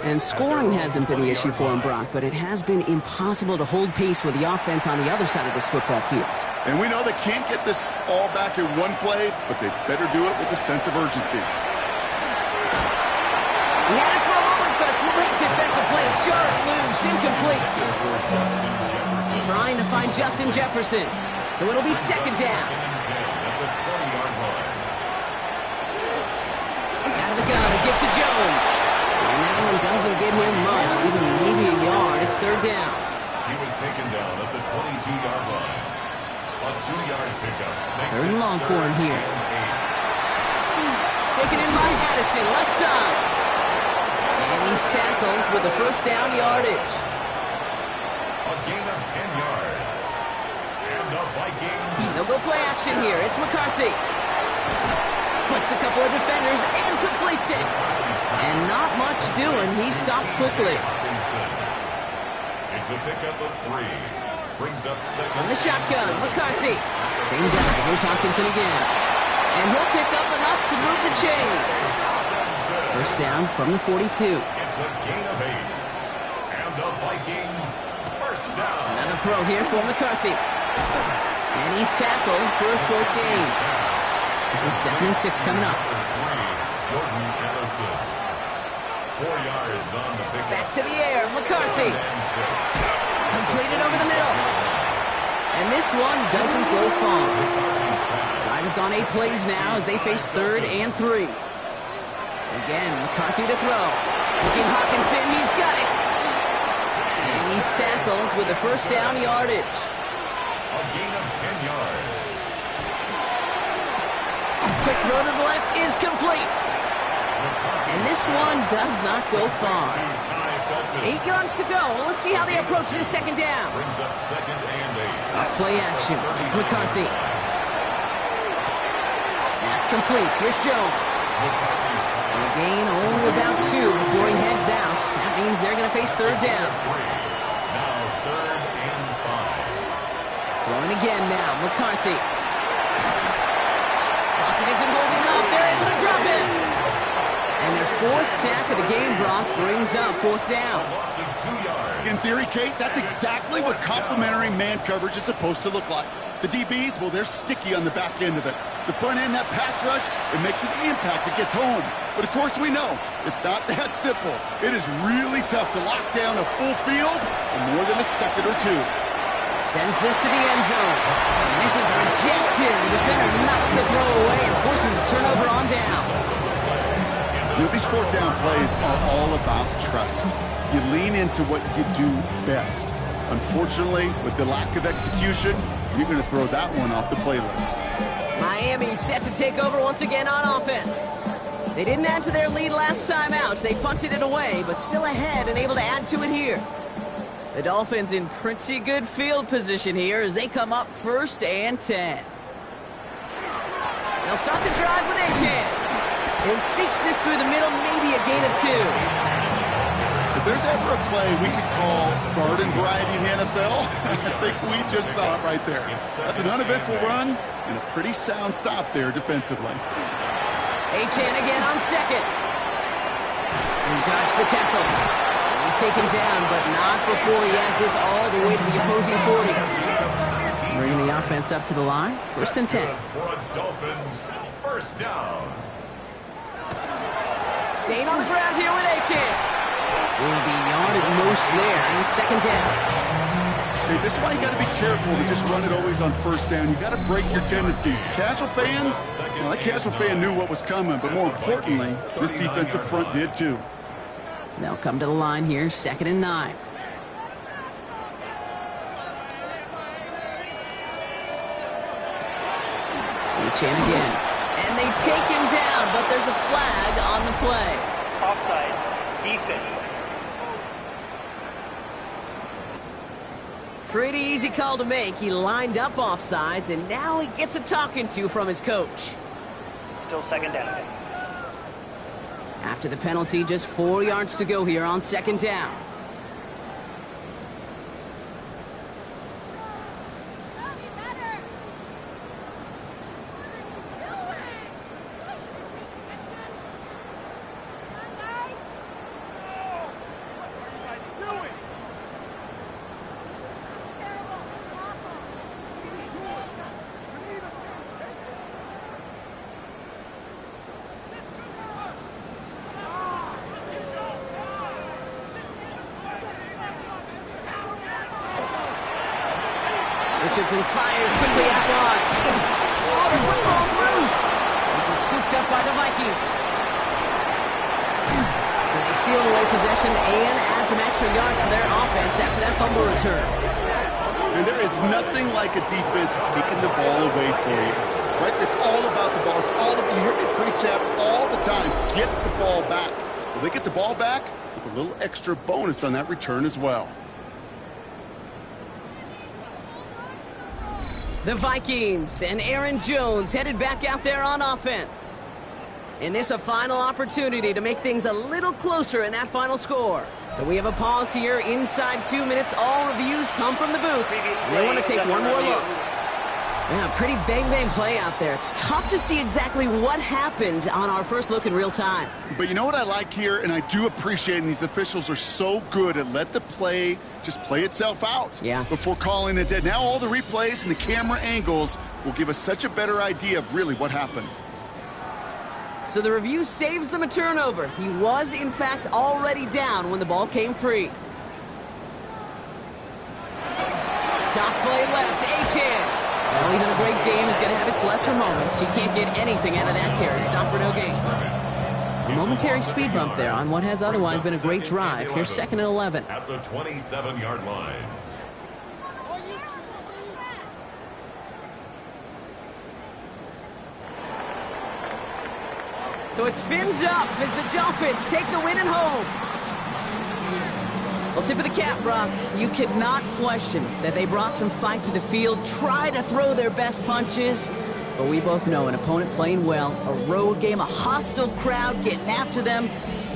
Speaker 5: And scoring hasn't been the issue for him, Brock, but it has been impossible to hold pace with the offense on the other side of this football field.
Speaker 6: And we know they can't get this all back in one play, but they better do it with a sense of urgency.
Speaker 5: He had it for a moment, but a great defensive play. Jar it loose, incomplete. Trying to find Justin Jefferson. So it'll be second down. Out of the gun, a give to Jones. And that one doesn't get him much, even maybe a yard. It's 3rd down.
Speaker 1: He was taken down at the 22-yard line. A 2-yard pickup.
Speaker 5: 3rd and long for him here. Taken in by Addison, left side. And he's tackled with the 1st down yardage.
Speaker 1: A gain of 10 yards. And the Vikings.
Speaker 5: They'll go play action here. It's McCarthy. Splits a couple of defenders and completes it. And not much doing. He stopped quickly.
Speaker 1: It's a pickup of 3. Brings up 2nd.
Speaker 5: On the shotgun, McCarthy. Same guy. Here's Hawkinson again. And he'll pick up enough to move the chains. 1st down from the 42.
Speaker 1: It's a gain of 8. And the Vikings. Down.
Speaker 5: Another throw here for McCarthy. And he's tackled for a 4th gain. This is 2nd and 6 coming up.
Speaker 1: Jordan Ellison. 4 yards on the pickup.
Speaker 5: Back to the air. McCarthy. Completed over the middle. And this one doesn't go far. Drive has gone 8 plays now as they face 3rd and 3. Again, McCarthy to throw. Looking Hawkinson. He's got it. And he's tackled with the 1st down yardage.
Speaker 1: A gain of 10 yards.
Speaker 5: Quick throw to the left is complete. And this one does not go far. 8 yards to go. Let's see how they approach this 2nd down.
Speaker 1: Brings up 2nd and 8.
Speaker 5: Off play action. It's McCarthy. That's complete. Here's Jones. And a gain only about 2 before he heads out. That means they're going to face 3rd down.
Speaker 1: Now 3rd and 5.
Speaker 5: Throwing again now. McCarthy. Pocket isn't holding up. They're able to drop it. And their 4th sack of the game, Brock, brings up 4th down.
Speaker 1: Loss of 2 yards.
Speaker 6: In theory, Kate, that's exactly what complementary man coverage is supposed to look like. The DBs, well, they're sticky on the back end of it. The front end, that pass rush, it makes an impact. It gets home. But, of course, we know it's not that simple. It is really tough to lock down a full field in more than a second or 2.
Speaker 5: Sends this to the end zone. And this is rejected. The defender knocks the throw away and forces a turnover on downs.
Speaker 6: You know, these 4th down plays are all about trust. You lean into what you do best. Unfortunately, with the lack of execution, you're going to throw that one off the playlist.
Speaker 5: Miami set to take over once again on offense. They didn't add to their lead last time out. They punted it away, but still ahead and able to add to it here. The Dolphins in pretty good field position here as they come up 1st and 10. They'll start the drive with Achan. And sneaks this through the middle, maybe a gain of 2.
Speaker 6: If there's ever a play we could call garden variety in the NFL, I think we just saw it right there. That's an uneventful run and a pretty sound stop there defensively.
Speaker 5: Achan again on 2nd. He dodged the tackle. He's taken down, but not before he has this all the way to the opposing 40. Bringing the offense up to the line. 1st and 10.
Speaker 1: For a Dolphins first down.
Speaker 5: Staying on the ground here with Achan. Will be yarded most there, and it's 2nd down.
Speaker 6: Okay, this is why you got to be careful to just run it always on 1st down. You got to break your tendencies. The casual fan, well, that casual fan knew what was coming, but more importantly, this defensive front did too.
Speaker 5: They'll come to the line here, 2nd and 9. Achan again. And they take him down, but there's a flag on the play.
Speaker 8: Offside. Defense.
Speaker 5: Pretty easy call to make. He lined up offsides, and now he gets a talking to from his coach.
Speaker 8: Still 2nd down.
Speaker 5: After the penalty, just 4 yards to go here on 2nd down. Richardson fires quickly out wide. Oh, the football's loose. This is scooped up by the Vikings. So they steal away possession and add some extra yards for their offense after that fumble return.
Speaker 6: And there is nothing like a defense taking the ball away for you. Right? It's all about the ball. It's all of you hear me preach that all the time. Get the ball back. Well, they get the ball back with a little extra bonus on that return as well.
Speaker 5: The Vikings and Aaron Jones headed back out there on offense. And this a final opportunity to make things a little closer in that final score. So we have a pause here inside 2 minutes. All reviews come from the booth. And they want to take one more look. Yeah, pretty bang-bang play out there. It's tough to see exactly what happened on our first look in real time.
Speaker 6: But you know what I like here, and I do appreciate, and these officials are so good at let the play just play itself out before calling it dead. Now all the replays and the camera angles will give us such a better idea of really what happened.
Speaker 5: So the review saves them a turnover. He was, in fact, already down when the ball came free. Toss play left, Achan. Well, even a great game is going to have its lesser moments. You can't get anything out of that carry. Stop for no gain. A momentary speed bump there on what has otherwise been a great drive. Here's 2nd and 11.
Speaker 1: At the 27-yard line.
Speaker 5: So it's fins up as the Dolphins take the win at home. Well, tip of the cap, Brock. You cannot question that they brought some fight to the field, try to throw their best punches. But we both know an opponent playing well, a road game, a hostile crowd getting after them,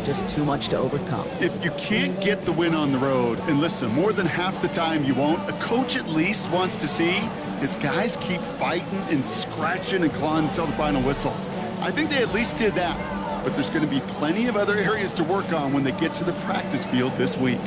Speaker 5: just too much to overcome. If you can't get the win on the road, and listen, more than half the time you won't, a coach at least wants to see his guys keep fighting and scratching and clawing until the final whistle. I think they at least did that. But there's going to be plenty of other areas to work on when they get to the practice field this week.